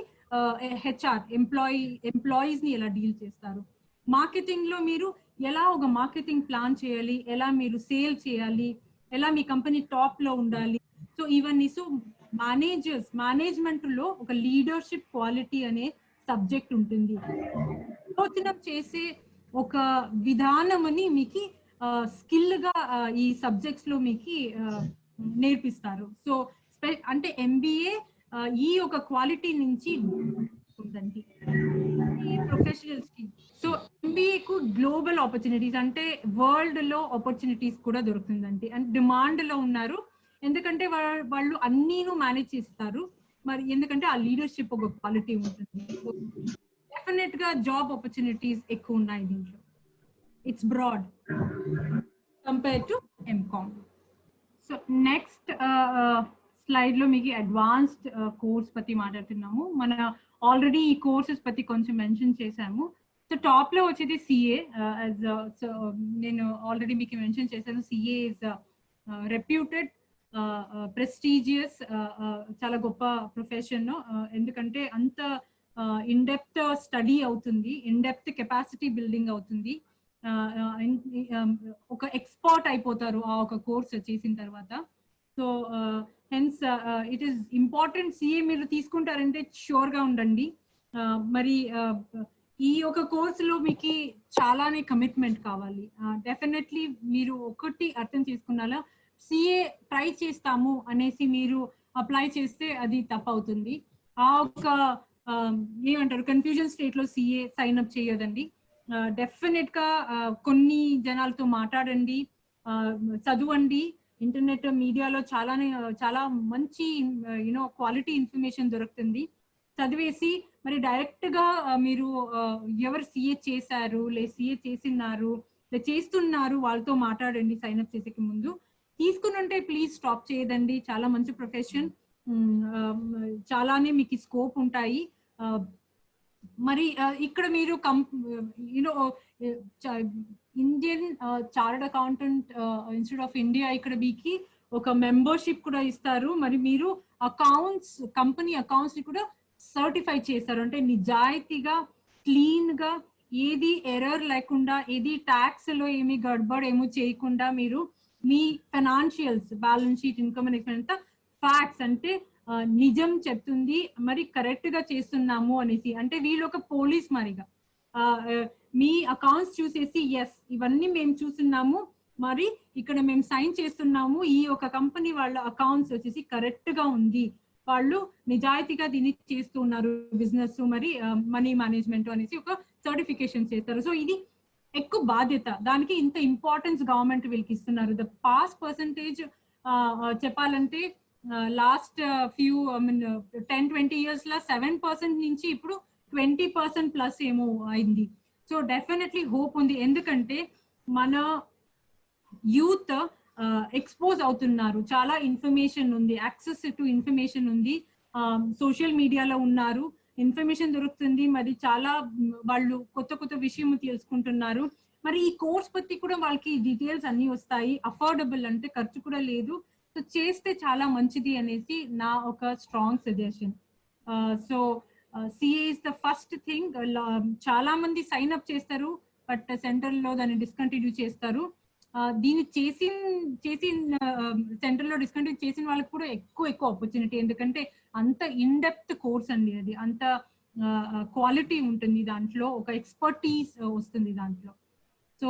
హెచ్ఆర్ ఎంప్లాయీస్ ని ఎలా డీల్ చేస్తారు. మార్కెటింగ్ లో మీరు ఎలా ఒక మార్కెటింగ్ ప్లాన్ చేయాలి, ఎలా మీరు సేల్ చేయాలి, ఎలా మీ కంపెనీ టాప్ లో ఉండాలి. సో ఇవన్నీ. సో మేనేజ్మెంట్ లో ఒక లీడర్షిప్ క్వాలిటీ అనే సబ్జెక్ట్ ఉంటుంది. ఆలోచన చేసే ఒక విధానమని మీకు స్కిల్ గా ఈ సబ్జెక్ట్స్ లో మీకు నేర్పిస్తారు. సో అంటే ఎంబీఏ ఈ ఒక క్వాలిటీ నుంచి ఉందండి ప్రొఫెషనల్స్ కి. సో ఎంబీఏ కు గ్లోబల్ ఆపర్చునిటీస్ అంటే వరల్డ్ లో ఆపర్చునిటీస్ కూడా దొరుకుతుందండి. అండ్ డిమాండ్ లో ఉన్నారు, ఎందుకంటే వాళ్ళు అన్నీను మేనేజ్ చేస్తారు. మరి ఎందుకంటే ఆ లీడర్షిప్ ఒక క్వాలిటీ ఉంటుంది. డెఫినెట్ గా జాబ్ ఆపర్చునిటీస్ ఎక్కువ ఉన్నాయి దీంట్లో. It's broad compare to MCom. So next slide లో మీకు అడ్వాన్స్డ్ కోర్స్ పத்தி మాట్లాడుతున్నాము. మన ఆల్రెడీ ఈ కోర్సెస్ పத்தி కొంచెం మెన్షన్ చేశాము. సో టాప్ లో వచ్చేది సిఏ. నేను ఆల్రెడీ మీకు మెన్షన్ చేశాను, సిఏ ఇస్ రెప్యూటెడ్, ప్రెస్టీజియస్, చాలా గొప్ప ప్రొఫెషన్. ఎందుకంటే అంత ఇన్ డెప్త్ స్టడీ అవుతుంది, ఇన్ డెప్త్ కెపాసిటీ బిల్డింగ్ అవుతుంది, ఒక ఎక్స్పర్ట్ అయిపోతారు ఆ ఒక కోర్స్ చేసిన తర్వాత. So hence it is important. CA మీరు తీసుకుంటారంటే షూర్ గా ఉండండి. మరి ఈ ఒక కోర్సులో మీకు చాలానే కమిట్మెంట్ కావాలి. డెఫినెట్లీ మీరు ఒకటి అర్థం చేసుకున్నారా, సిఏ ట్రై చేస్తాము అనేసి మీరు అప్లై చేస్తే అది తప్పు అవుతుంది. ఆ ఒక ఏమంటారు కన్ఫ్యూజన్ స్టేట్ లో సిఏ సైన్ అప్ చేయదండి. డెఫినెట్ గా కొన్ని జనాలతో మాట్లాడండి, చదవండి. ఇంటర్నెట్ మీడియాలో చాలా మంచి యూనో క్వాలిటీ ఇన్ఫర్మేషన్ దొరుకుతుంది. చదివేసి మరి డైరెక్ట్ గా మీరు ఎవరు సిఏ చేశారు, సిఏ చేస్తున్నారు వాళ్ళతో మాట్లాడండి సైన్ అప్ చేసే ముందు. తీసుకుని ఉంటే ప్లీజ్ స్టాప్ చేయదండి, చాలా మంచి ప్రొఫెషన్, చాలానే మీకు స్కోప్ ఉంటాయి. మరి ఇక్కడ మీరు you know Indian chartered accountant institute of India ఇక్కడ మీకు ఒక మెంబర్షిప్ కూడా ఇస్తారు. మరి మీరు కంపెనీ అకౌంట్స్ ని కూడా సర్టిఫై చేస్తారు, అంటే నిజాయితీగా క్లీన్ గా ఏది ఎర్రర్ లేకుండా, ఏది ట్యాక్స్ లో ఏమి గడబడ్ ఏమో చేయకుండా మీరు మీ financials, balance sheet, income and expense facts అంటే నిజం చెప్తుంది, మరి కరెక్ట్ గా చేస్తున్నాము అనేసి. అంటే వీళ్ళు ఒక పోలీస్ మరిగా మీ అకౌంట్స్ చూసేసి ఎస్ ఇవన్నీ మేము చూస్తున్నాము, మరి ఇక్కడ మేము సైన్ చేస్తున్నాము, ఈ ఒక కంపెనీ వాళ్ళ అకౌంట్స్ వచ్చేసి కరెక్ట్ గా ఉంది, వాళ్ళు నిజాయితీగా దీన్ని చేస్తున్నారు బిజినెస్, మరి మనీ మేనేజ్మెంట్ అనేసి ఒక సర్టిఫికేషన్ చేస్తారు. సో ఇది ఎక్కువ బాధ్యత, దానికి ఇంత ఇంపార్టెన్స్ గవర్నమెంట్ వీళ్ళకి ఇస్తున్నారు. ద పాస్ పర్సంటేజ్ చెప్పాలంటే లాస్ట్ ఫ్యూ 10-20 years లా 7% నుంచి ఇప్పుడు 20% ప్లస్ ఏమో అయింది. సో డెఫినెట్లీ హోప్ ఉంది, ఎందుకంటే మన యూత్ ఎక్స్పోజ్ అవుతున్నారు, చాలా ఇన్ఫర్మేషన్ ఉంది, యాక్సెస్ టు ఇన్ఫర్మేషన్ ఉంది, సోషల్ మీడియాలో ఉన్నారు, ఇన్ఫర్మేషన్ దొరుకుతుంది, మరి చాలా వాళ్ళు కొత్త కొత్త విషయం తెలుసుకుంటున్నారు. మరి ఈ కోర్స్ పత్తి కూడా వాళ్ళకి డీటెయిల్స్ అన్ని వస్తాయి, అఫోర్డబుల్ అంటే ఖర్చు కూడా లేదు. సో చేస్తే చాలా మంచిది అనేసి నా ఒక strong suggestion. So CA is the first thing. చాలా మంది సైన్ అప్ చేస్తారు, బట్ సెంటర్ లో దాన్ని డిస్కంటిన్యూ చేస్తారు. దీన్ని చేసిన సెంటర్ లో డిస్కంటిన్యూ చేసిన వాళ్ళకి కూడా ఎక్కువ ఆపర్చునిటీ, ఎందుకంటే అంత ఇన్ డెప్త్ కోర్స్ అండి అది, అంత క్వాలిటీ ఉంటుంది దాంట్లో, ఒక ఎక్స్పర్టీస్ వస్తుంది దాంట్లో. సో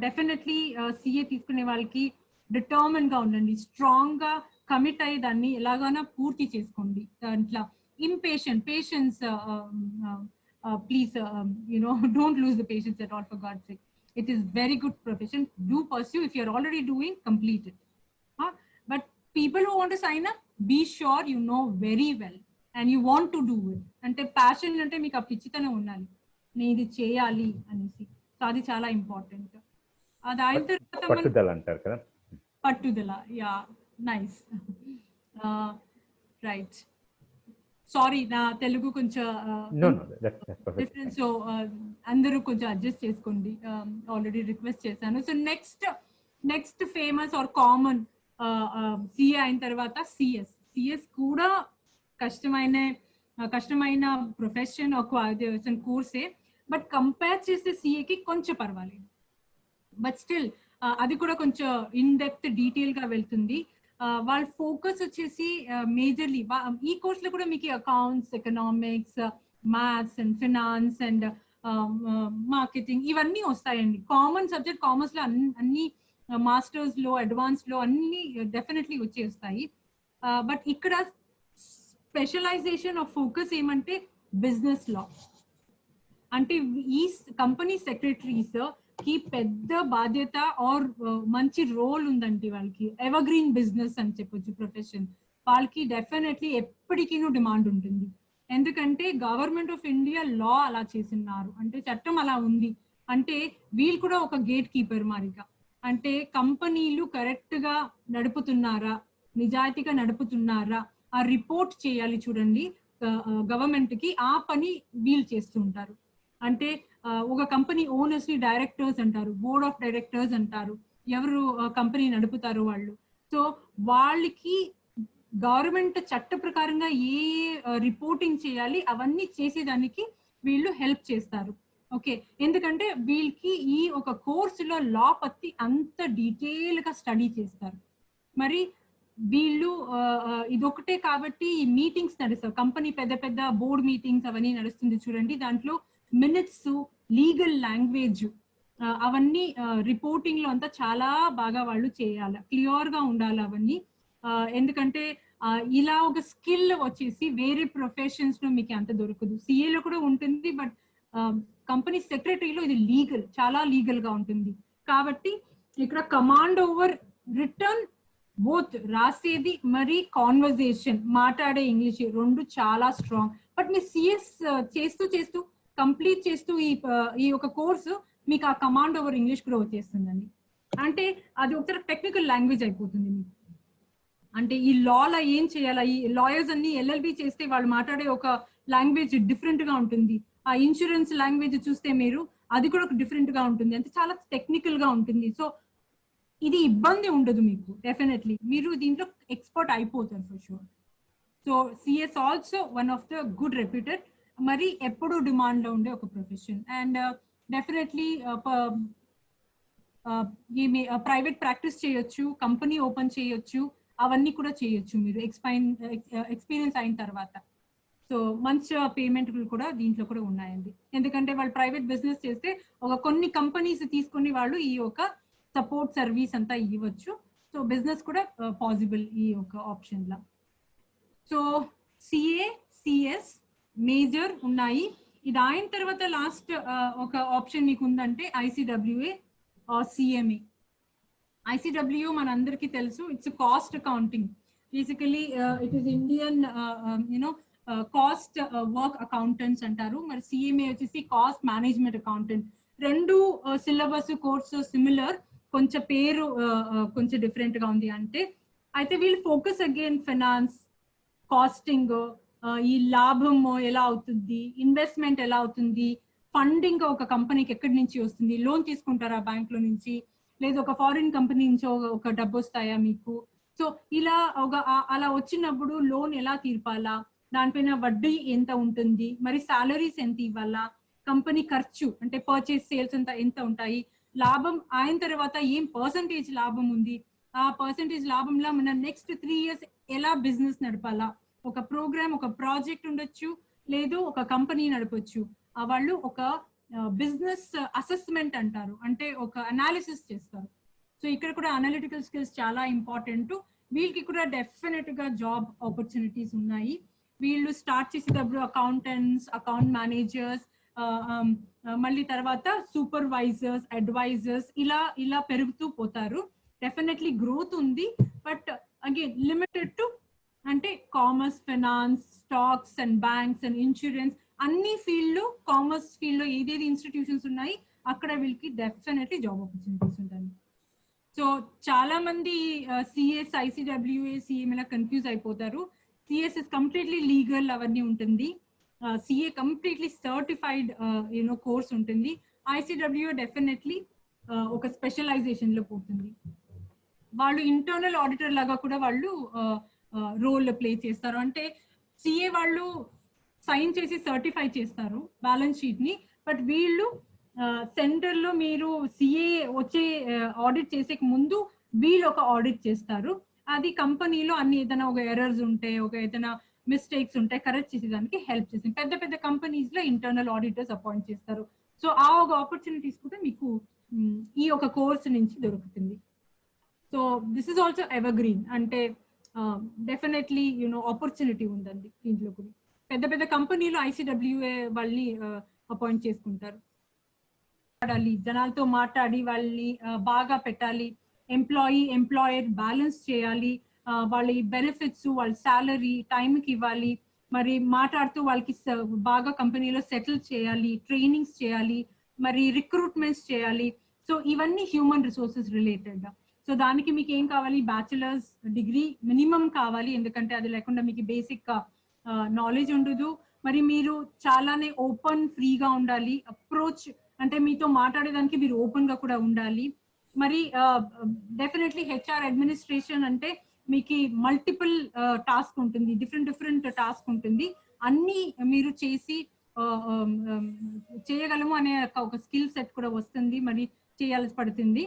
డెఫినెట్లీ సిఏ తీసుకునే వాళ్ళకి డిటర్మిన్ గా ఉండండి, స్ట్రాంగ్ గా కమిట్ అయ్యి దాన్ని ఎలాగైనా పూర్తి చేసుకోండి. దాంట్లో patience, please don't lose the patience at all, for God's sake. It is very good profession. Do pursue. If you're already doing, complete it. But people who want to sign up, be sure you know very well and you want to do it. Ante passion ante meeku pichitane unnali, nee idi cheyali anesi. So adi chaala important. Adi ayin tarvata pattudala antaru kada, pattudala. Yeah, nice. Right. Sorry, నా తెలుగు కొంచెం difference, so అందరూ కొంచెం adjust చేసుకోండి. Already request చేశాను. So next famous are common CA అయిన తర్వాత CS కూడా కష్టమైన ప్రొఫెషన్, ఒక కోర్సే. బట్ కంపేర్ చేస్తే సిఏకి కొంచెం పర్వాలేదు. బట్ స్టిల్ అది కూడా కొంచెం ఇన్ డెప్త్ డీటెయిల్ గా వెళ్తుంది. వాళ్ళ ఫోకస్ వచ్చేసి మేజర్లీ ఈ కోర్స్ లో కూడా మీకు accounts, economics, maths and finance and marketing ఇవన్నీ వస్తాయండి. కామన్ సబ్జెక్ట్ కామర్స్ లో అన్ని మాస్టర్స్ లో, అడ్వాన్స్ లో అన్ని డెఫినెట్లీ వచ్చేస్తాయి. బట్ ఇక్కడ స్పెషలైజేషన్ ఆఫ్ ఫోకస్ ఏమంటే బిజినెస్ లా. అంటే ఈ కంపెనీ సెక్రటరీస్ కి పెద్ద బాధ్యత ఆర్ మంచి రోల్ ఉందండి. వాళ్ళకి ఎవర్ గ్రీన్ బిజినెస్ అని చెప్పొచ్చు ప్రొఫెషన్. వాళ్ళకి డెఫినెట్లీ ఎప్పటికీ డిమాండ్ ఉంటుంది. ఎందుకంటే గవర్నమెంట్ ఆఫ్ ఇండియా లా అలా చేసినారు, అంటే చట్టం అలా ఉంది. అంటే వీళ్ళు కూడా ఒక గేట్ కీపర్ మారిగా. అంటే కంపెనీలు కరెక్ట్ గా నడుపుతున్నారా, నిజాయితీగా నడుపుతున్నారా, ఆ రిపోర్ట్ చేయాలి చూడండి గవర్నమెంట్ కి. ఆ పని వీళ్ళు చేస్తుంటారు. అంటే ఒక కంపెనీ ఓనర్స్ ని డైరెక్టర్స్ అంటారు, బోర్డ్ ఆఫ్ డైరెక్టర్స్ అంటారు, ఎవరు కంపెనీ నడుపుతారు వాళ్ళు. సో వాళ్ళకి గవర్నమెంట్ చట్ట ప్రకారంగా ఏ రిపోర్టింగ్ చేయాలి అవన్నీ చేసేదానికి వీళ్ళు హెల్ప్ చేస్తారు. ఓకే, ఎందుకంటే వీళ్ళకి ఈ ఒక కోర్సులో లా పత్తి అంత డీటెయిల్ గా స్టడీ చేస్తారు. మరి వీళ్ళు ఇదొకటే కాబట్టి ఈ మీటింగ్స్ నడుస్తారు. కంపెనీ పెద్ద బోర్డ్ మీటింగ్స్ అవన్నీ నడుస్తుంది చూడండి. దాంట్లో మినిట్స్, లీగల్ లాంగ్వేజ్ అవన్నీ రిపోర్టింగ్ లో అంతా చాలా బాగా వాళ్ళు చేయాలి, క్లియర్ గా ఉండాలి అవన్నీ. ఎందుకంటే ఇలా ఒక స్కిల్ వచ్చేసి వేరే ప్రొఫెషన్స్ లో మీకు అంత దొరకదు. సిఏలో కూడా ఉంటుంది, బట్ కంపెనీ సెక్రటరీలో ఇది లీగల్, చాలా లీగల్ గా ఉంటుంది. కాబట్టి ఇక్కడ కమాండ్ ఓవర్ రిటర్న్, బోత్ రాసేది మరి కాన్వర్జేషన్, మాట్లాడే ఇంగ్లీష్ రెండు చాలా స్ట్రాంగ్. బట్ మీ సిఎస్ చేస్తూ కంప్లీట్ చేస్తూ ఈ ఒక కోర్సు మీకు ఆ కమాండ్ ఓవర్ ఇంగ్లీష్ కూడా వచ్చేస్తుందండి. అంటే అది ఒక టెక్నికల్ లాంగ్వేజ్ అయిపోతుంది మీకు. అంటే ఈ లాలో ఏం చేయాలి, ఈ లాయర్స్ అన్ని ఎల్ఎల్బి చేస్తే వాళ్ళు మాట్లాడే ఒక లాంగ్వేజ్ డిఫరెంట్ గా ఉంటుంది. ఆ ఇన్సూరెన్స్ లాంగ్వేజ్ చూస్తే మీరు అది కూడా డిఫరెంట్ గా ఉంటుంది, అంటే చాలా టెక్నికల్ గా ఉంటుంది. సో ఇది ఇబ్బంది ఉండదు మీకు, డెఫినెట్లీ మీరు దీంట్లో ఎక్స్పర్ట్ అయిపోతారు for sure. So CS also one of the good reputed, మరి ఎప్పుడు డిమాండ్ లో ఉండే ఒక profession. And definitely private practice చేయొచ్చు, కంపెనీ ఓపెన్ చేయొచ్చు, అవన్నీ కూడా చేయొచ్చు మీరు ఎక్స్పీరియన్స్ అయిన తర్వాత. సో మంచి పేమెంట్ కూడా దీంట్లో కూడా ఉన్నాయండి. ఎందుకంటే వాళ్ళు ప్రైవేట్ బిజినెస్ చేస్తే ఒక కొన్ని కంపెనీస్ తీసుకుని వాళ్ళు ఈ ఒక సపోర్ట్ సర్వీస్ అంతా ఇవ్వచ్చు. సో బిజినెస్ కూడా పాసిబుల్ ఈ ఒక ఆప్షన్ లా. సో సిఏ, సిఎస్ మేజర్ ఉన్నాయి. ఇది అయిన తర్వాత లాస్ట్ ఒక ఆప్షన్ మీకు ఉందంటే ఐసిడబ్ల్యూఏ ఆర్ సిఎంఏ. ఐసిడబ్ల్యూ మన అందరికీ తెలుసు, it's cost accounting. Basically it is Indian cost work accountants అంటారు. మరి సిఎంఏ వచ్చేసి కాస్ట్ మేనేజ్మెంట్ అకౌంటెంట్. రెండు సిలబస్ కోర్సు సిమిలర్, కొంచెం పేరు కొంచెం డిఫరెంట్ గా ఉంది. అంటే అయితే వీళ్ళు ఫోకస్ అగైన్ ఫైనాన్స్, కాస్టింగ్, ఈ లాభం ఎలా అవుతుంది, ఇన్వెస్ట్మెంట్ ఎలా అవుతుంది, ఫండింగ్ ఒక కంపెనీకి ఎక్కడి నుంచి వస్తుంది, లోన్ తీసుకుంటారా బ్యాంక్ లో నుంచి, లేదా ఒక ఫారిన్ కంపెనీ నుంచి ఒక డబ్బు వస్తాయా మీకు. సో ఇలా అలా వచ్చినప్పుడు లోన్ ఎలా తీర్పాలా, దానిపైన వడ్డీ ఎంత ఉంటుంది, మరి సాలరీస్ ఎంత ఇవ్వాలా, కంపెనీ ఖర్చు అంటే పర్చేస్ సేల్స్ అంతా ఎంత ఉంటాయి, లాభం అయిన తర్వాత ఏం పర్సంటేజ్ లాభం ఉంది, ఆ పర్సంటేజ్ లాభంలో మన నెక్స్ట్ 3 years ఎలా బిజినెస్ నడపాలా, ఒక ప్రోగ్రామ్, ఒక ప్రాజెక్ట్ ఉండొచ్చు, లేదు ఒక కంపెనీ నడపచ్చు. వాళ్ళు ఒక బిజినెస్ అసెస్మెంట్ అంటారు, అంటే ఒక అనాలిసిస్ చేస్తారు. సో ఇక్కడ కూడా అనలిటికల్ స్కిల్స్ చాలా ఇంపార్టెంట్. వీళ్ళకి కూడా డెఫినెట్ గా జాబ్ ఆపర్చునిటీస్ ఉన్నాయి. వీళ్ళు స్టార్ట్ చేసేటప్పుడు అకౌంటెంట్స్, అకౌంట్ మేనేజర్స్, మళ్ళీ తర్వాత సూపర్వైజర్స్, అడ్వైజర్స్ ఇలా పెరుగుతూ పోతారు. డెఫినెట్లీ గ్రోత్ ఉంది, బట్ అగైన్ లిమిటెడ్ టు అంటే commerce, finance, stocks and banks and insurance అన్ని ఫీల్డ్, కామర్స్ ఫీల్డ్ లో ఏదేది ఇన్స్టిట్యూషన్స్ ఉన్నాయి అక్కడ వీళ్ళకి డెఫినెట్లీ జాబ్ ఆపర్చునిటీస్ ఉంటాయి. సో చాలా మంది సిఎస్, ఐసిడబ్ల్యూఏ, సిఎం ఇలా కన్ఫ్యూజ్ అయిపోతారు. సిఎస్ ఇస్ కంప్లీట్లీ లీగల్ అవన్నీ ఉంటుంది. సిఏ కంప్లీట్లీ సర్టిఫైడ్ కోర్స్ ఉంటుంది. ఐసిడబ్ల్యూఏ డెఫినెట్లీ ఒక స్పెషలైజేషన్ లో పోతుంది. వాళ్ళు ఇంటర్నల్ ఆడిటర్ లాగా కూడా వాళ్ళు రోల్ ప్లే చేస్తారు. అంటే సిఏ వాళ్ళు సైన్ చేసి సర్టిఫై చేస్తారు బ్యాలెన్స్ షీట్ ని, బట్ వీళ్ళు సెంటర్ లో మీరు సిఏ వచ్చే ఆడిట్ చేసే ముందు వీళ్ళు ఒక ఆడిట్ చేస్తారు. అది కంపెనీలో అన్ని ఏదైనా ఒక ఎర్రర్స్ ఉంటే, ఒక ఏదైనా మిస్టేక్స్ ఉంటే కరెక్ట్ చేసేదానికి హెల్ప్ చేసింది. పెద్ద పెద్ద కంపెనీస్ లో ఇంటర్నల్ ఆడిటర్స్ అపాయింట్ చేస్తారు. సో ఆ ఒక ఆపర్చునిటీస్ కూడా మీకు ఈ ఒక కోర్స్ నుంచి దొరుకుతుంది. So this is also ever green, అంటే డెఫినెట్లీ ఆపర్చునిటీ ఉందండి దీంట్లో కూడా. పెద్ద పెద్ద కంపెనీలు ఐసిడబ్ల్యూఏ వాళ్ళని అపాయింట్ చేసుకుంటారు. జనాలతో మాట్లాడి వాళ్ళని బాగా పెట్టాలి, ఎంప్లాయర్ బ్యాలెన్స్ చేయాలి, వాళ్ళ బెనిఫిట్స్, వాళ్ళ సాలరీ టైంకి ఇవ్వాలి, మరి మాట్లాడుతూ వాళ్ళకి బాగా కంపెనీలో సెటిల్ చేయాలి, ట్రైనింగ్స్ చేయాలి, మరి రిక్రూట్మెంట్స్ చేయాలి. సో ఇవన్నీ హ్యూమన్ రిసోర్సెస్ రిలేటెడ్. సో దానికి మీకు ఏం కావాలి, బ్యాచిలర్స్ డిగ్రీ మినిమం కావాలి, ఎందుకంటే అది లేకుండా మీకు బేసిక్ నాలెడ్జ్ ఉండదు. మరి మీరు చాలానే ఓపెన్ ఫ్రీగా ఉండాలి. అప్రోచ్ అంటే మీతో మాట్లాడేదానికి మీరు ఓపెన్ గా కూడా ఉండాలి. మరి డెఫినెట్లీ హెచ్ఆర్ అడ్మినిస్ట్రేషన్ అంటే మీకు మల్టిపుల్ టాస్క్ ఉంటుంది, డిఫరెంట్ టాస్క్ ఉంటుంది. అన్ని మీరు చేసి చేయగలము అనే ఒక స్కిల్ సెట్ కూడా వస్తుంది, మరి చేయాల్సి పడుతుంది.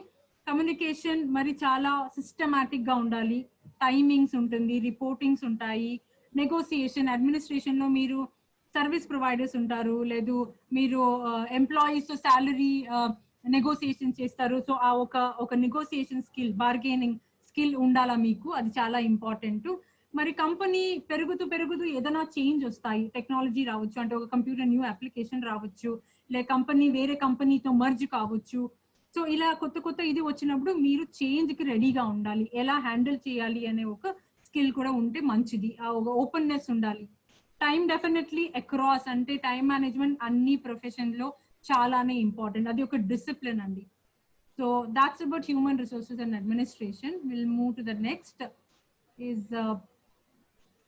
కమ్యూనికేషన్ మరి చాలా సిస్టమాటిక్ గా ఉండాలి, టైమింగ్స్ ఉంటుంది, రిపోర్టింగ్స్ ఉంటాయి. నెగోసియేషన్, అడ్మినిస్ట్రేషన్ లో మీరు సర్వీస్ ప్రొవైడర్స్ ఉంటారు, లేదు మీరు ఎంప్లాయీస్ తో శాలరీ నెగోసియేషన్ చేస్తారు. సో ఆ ఒక నెగోసియేషన్ స్కిల్, బార్గెనింగ్ స్కిల్ ఉండాలా మీకు, అది చాలా ఇంపార్టెంట్. మరి కంపెనీ పెరుగుతూ ఏదైనా చేంజ్ వస్తాయి, టెక్నాలజీ రావచ్చు, అంటే ఒక కంప్యూటర్ న్యూ అప్లికేషన్ రావచ్చు, లే కంపెనీ వేరే కంపెనీతో మర్జ్ కావచ్చు. సో ఇలా కొత్త ఇది వచ్చినప్పుడు మీరు చేంజ్ కి రెడీగా ఉండాలి, ఎలా హ్యాండిల్ చేయాలి అనే ఒక స్కిల్ కూడా ఉంటే మంచిది. ఆ ఒక ఓపెన్నెస్ ఉండాలి. టైం డెఫినెట్లీ అక్రాస్, అంటే టైం మేనేజ్మెంట్ అన్ని ప్రొఫెషన్ లో చాలానే ఇంపార్టెంట్, అది ఒక డిసిప్లిన్ అండి. So that's about human resources and administration. Will move to the next is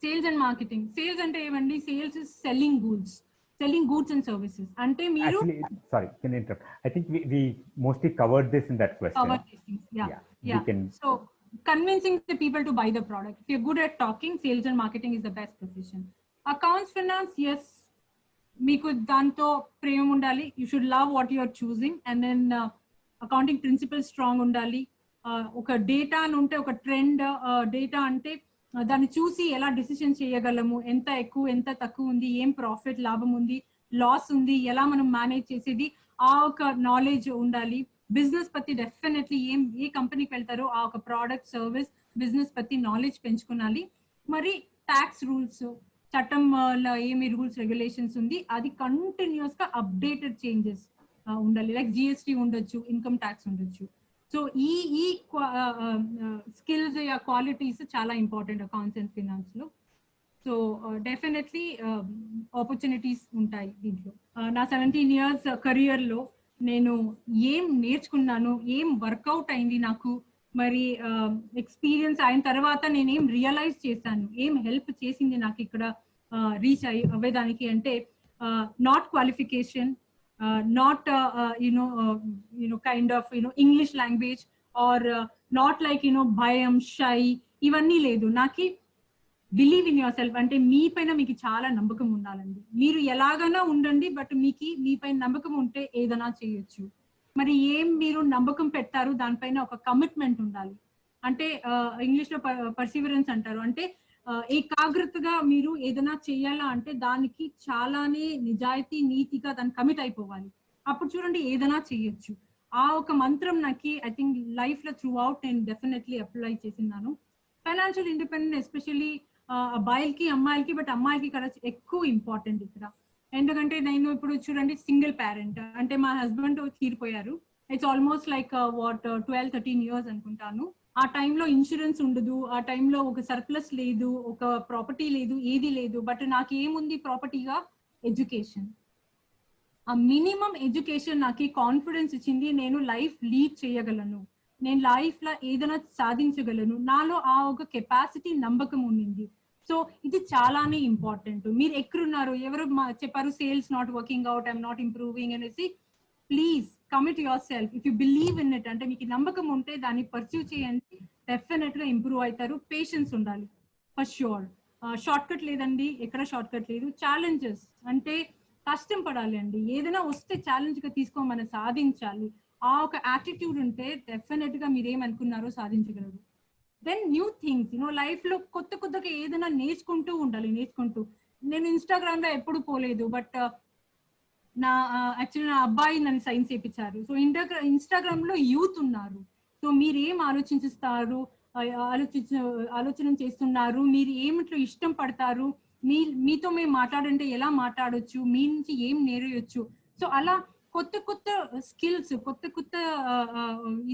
sales and marketing. Sales అంటే ఏమండి, sales is selling goods and services. అంటే మీరు sorry, can I interrupt? I think we mostly covered this in that question. Covered these things. Yeah. So convincing the people to buy the product. If you're good at talking, sales and marketing is the best profession. Accounts, finance, yes, మీకు దాంతో ప్రేమ ఉండాలి. You should love what you are choosing, and then accounting principles strong ఉండాలి. ఒక data అని ఉంటే, ఒక trend data అంటే దాన్ని చూసి ఎలా డిసిషన్ చేయగలము, ఎంత ఎక్కువ ఎంత తక్కువ ఉంది, ఏం ప్రాఫిట్ లాభం ఉంది, లాస్ ఉంది, ఎలా మనం మేనేజ్ చేసేది, ఆ ఒక నాలెడ్జ్ ఉండాలి. బిజినెస్ పத்தி డెఫినెట్లీ ఏ కంపెనీకి వెళ్తారో ఆ ఒక ప్రోడక్ట్, సర్వీస్, బిజినెస్ పத்தி నాలెడ్జ్ పెంచుకోవాలి. మరి ట్యాక్స్ రూల్స్, చట్టంలో ఏమి రూల్స్ రెగ్యులేషన్స్ ఉంది అది కంటిన్యూస్ గా అప్డేటెడ్ చేంజెస్ ఉండాలి. లైక్ జిఎస్టీ ఉండొచ్చు, ఇన్కమ్ ట్యాక్స్ ఉండొచ్చు. సో ఈ స్కిల్స్, క్వాలిటీస్ చాలా ఇంపార్టెంట్ అకౌంట్స్ అండ్ ఫినాన్స్ లో. సో డెఫినెట్లీ ఆపర్చునిటీస్ ఉంటాయి దీంట్లో. నా 17 years కెరియర్ లో నేను ఏం నేర్చుకున్నాను, ఏం వర్కౌట్ అయింది నాకు, మరి ఎక్స్పీరియన్స్ అయిన తర్వాత నేను ఏం రియలైజ్ చేశాను, ఏం హెల్ప్ చేసింది నాకు ఇక్కడ రీచ్ అవ్వేదానికి అంటే, not qualification, not kind of English language, or not like భయం, షై, ఇవన్నీ లేదు. నాకు బిలీవ్ ఇన్ యువర్ సెల్ఫ్, అంటే మీ పైన మీకు చాలా నమ్మకం ఉండాలండి. మీరు ఎలాగైనా ఉండండి, బట్ మీ పైన నమ్మకం ఉంటే ఏదైనా చేయొచ్చు. మరి ఏం మీరు నమ్మకం పెట్టారు దానిపైన ఒక కమిట్మెంట్ ఉండాలి. అంటే ఇంగ్లీష్ లో పర్సివరెన్స్ అంటారు, అంటే ఏకాగ్రతగా మీరు ఏదైనా చేయాలా అంటే దానికి చాలానే నిజాయితీ, నీతిగా దాన్ని కమిట్ అయిపోవాలి. అప్పుడు చూడండి ఏదైనా చేయొచ్చు. ఆ ఒక మంత్రం నాకు ఐ థింక్ లైఫ్ లో త్రూ అవుట్ నేను డెఫినెట్లీ అప్లై చేసినాను. ఫైనాన్షియల్ ఇండిపెండెన్స్ ఎస్పెషల్లీ అబ్బాయిలకి అమ్మాయిలకి, బట్ అమ్మాయిలకి కదా ఎక్కువ ఇంపార్టెంట్ ఇక్కడ. ఎందుకంటే నేను ఇప్పుడు చూడండి సింగిల్ పేరెంట్, అంటే మా హస్బెండ్ తీరిపోయారు. It's almost like what 12-13 years అనుకుంటాను. ఆ టైంలో ఇన్సూరెన్స్ ఉండదు, ఆ టైంలో ఒక సర్ప్లస్ లేదు, ఒక ప్రాపర్టీ లేదు, ఏది లేదు. బట్ నాకు ఏముంది ప్రాపర్టీగా? ఎడ్యుకేషన్. ఆ మినిమం ఎడ్యుకేషన్ నాకు కాన్ఫిడెన్స్ ఇచ్చింది. నేను లైఫ్ లీడ్ చేయగలను, నేను లైఫ్ లో ఏదైనా సాధించగలను, నాలో ఆ ఒక కెపాసిటీ నమ్మకం ఉండింది. సో ఇది చాలానే ఇంపార్టెంట్. మీరు ఎక్కడున్నారు, ఎవరు చెప్పారు sales not working out, I'm not improving అనేసి, please commit yourself. If you believe in it, అంటే మీకు నమ్మకం ఉంటే దాన్ని పర్సూ చేయండి, డెఫినెట్ గా ఇంప్రూవ్ అవుతారు. పేషెన్స్ ఉండాలి ఫర్ ష్యూర్. షార్ట్ కట్ లేదండి, ఎక్కడ షార్ట్ కట్ లేదు. ఛాలెంజెస్ అంటే కష్టం పడాలి అండి, ఏదైనా వస్తే ఛాలెంజ్ గా తీసుకో, మనం సాధించాలి. ఆ ఒక యాటిట్యూడ్ ఉంటే డెఫినెట్ గా మీరు ఏమనుకున్నారో సాధించగలరు. దెన్ న్యూ థింగ్స్ లైఫ్ లో కొత్త కొత్తగా ఏదైనా నేర్చుకుంటూ ఉండాలి. నేను ఇన్స్టాగ్రామ్ లో ఎప్పుడు పోలేదు, బట్ యాక్చువల్లీ నా అబ్బాయి నన్ను సైన్స్ చేయించారు. సో ఇన్స్టాగ్రామ్ లో యూత్ ఉన్నారు. సో మీరు ఏం ఆలోచిస్తారు, ఆలోచన చేస్తున్నారు, మీరు ఏమిట్లో ఇష్టం పడతారు, మీతో మేము మాట్లాడంటే ఎలా మాట్లాడొచ్చు, మీ నుంచి ఏం నేర్చుకోవచ్చు. సో అలా కొత్త కొత్త స్కిల్స్, కొత్త కొత్త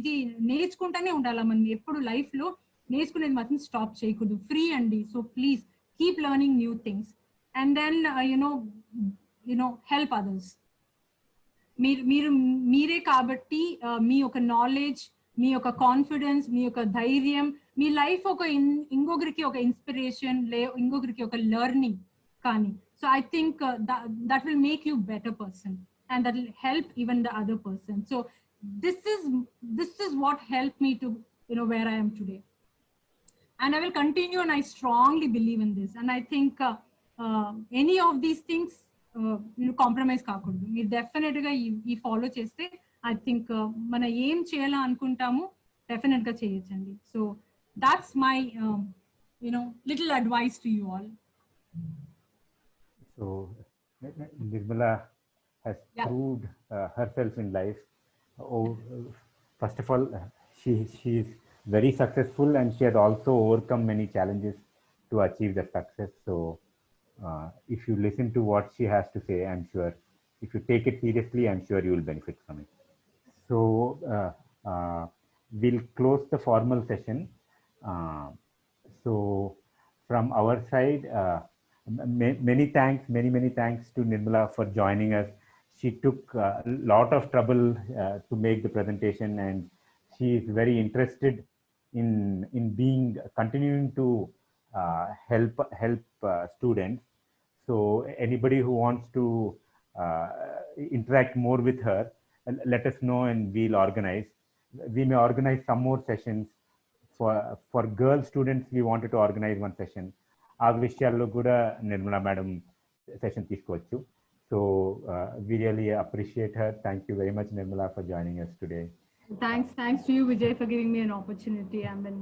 ఇది నేర్చుకుంటానే ఉండాలి. మనం ఎప్పుడు లైఫ్ లో నేర్చుకునేది మాత్రం స్టాప్ చేయకూడదు. ఫ్రీ అండి. So please keep learning new things and then help others. మీరే కాబట్టి మీ యొక్క నాలెడ్జ్, మీ యొక్క కాన్ఫిడెన్స్, మీ యొక్క ధైర్యం, మీ లైఫ్ ఒక ఇంకొకరికి ఒక ఇన్స్పిరేషన్, ఇంకొకరికి ఒక లెర్నింగ్ కానీ. So I think that will make you better person and that will help even the other person. So this is what helped me to where I am today, and I will continue, and I strongly believe in this, and I think any of these things compromise కాకూడదు. మీరు definite గా ఈ follow చేస్తే I think మనం ఏం చేయాలా అనుకుంటాము definite గా చేయొచ్చండి. So that's my little advice to you all. So Nirmala has proved herself in life. First of all, she is very successful, and she has also overcome many challenges to achieve that success. So if you listen to what she has to say, I'm sure if you take it seriously, I'm sure you will benefit from it. So we'll close the formal session. So from our side, many thanks to Nirmala for joining us. She took a lot of trouble to make the presentation, and she is very interested in continuing to help students. So anybody who wants to interact more with her, let us know and we'll organize. We may organize some more sessions. For girl students, we wanted to organize one session. ఆ విషయాల్లో కూడా Nirmala madam session తీసుకోవచ్చు. So we really appreciate her. Thank you very much, Nirmala, for joining us today. Thanks to you, Vijay, for giving me an opportunity. I mean,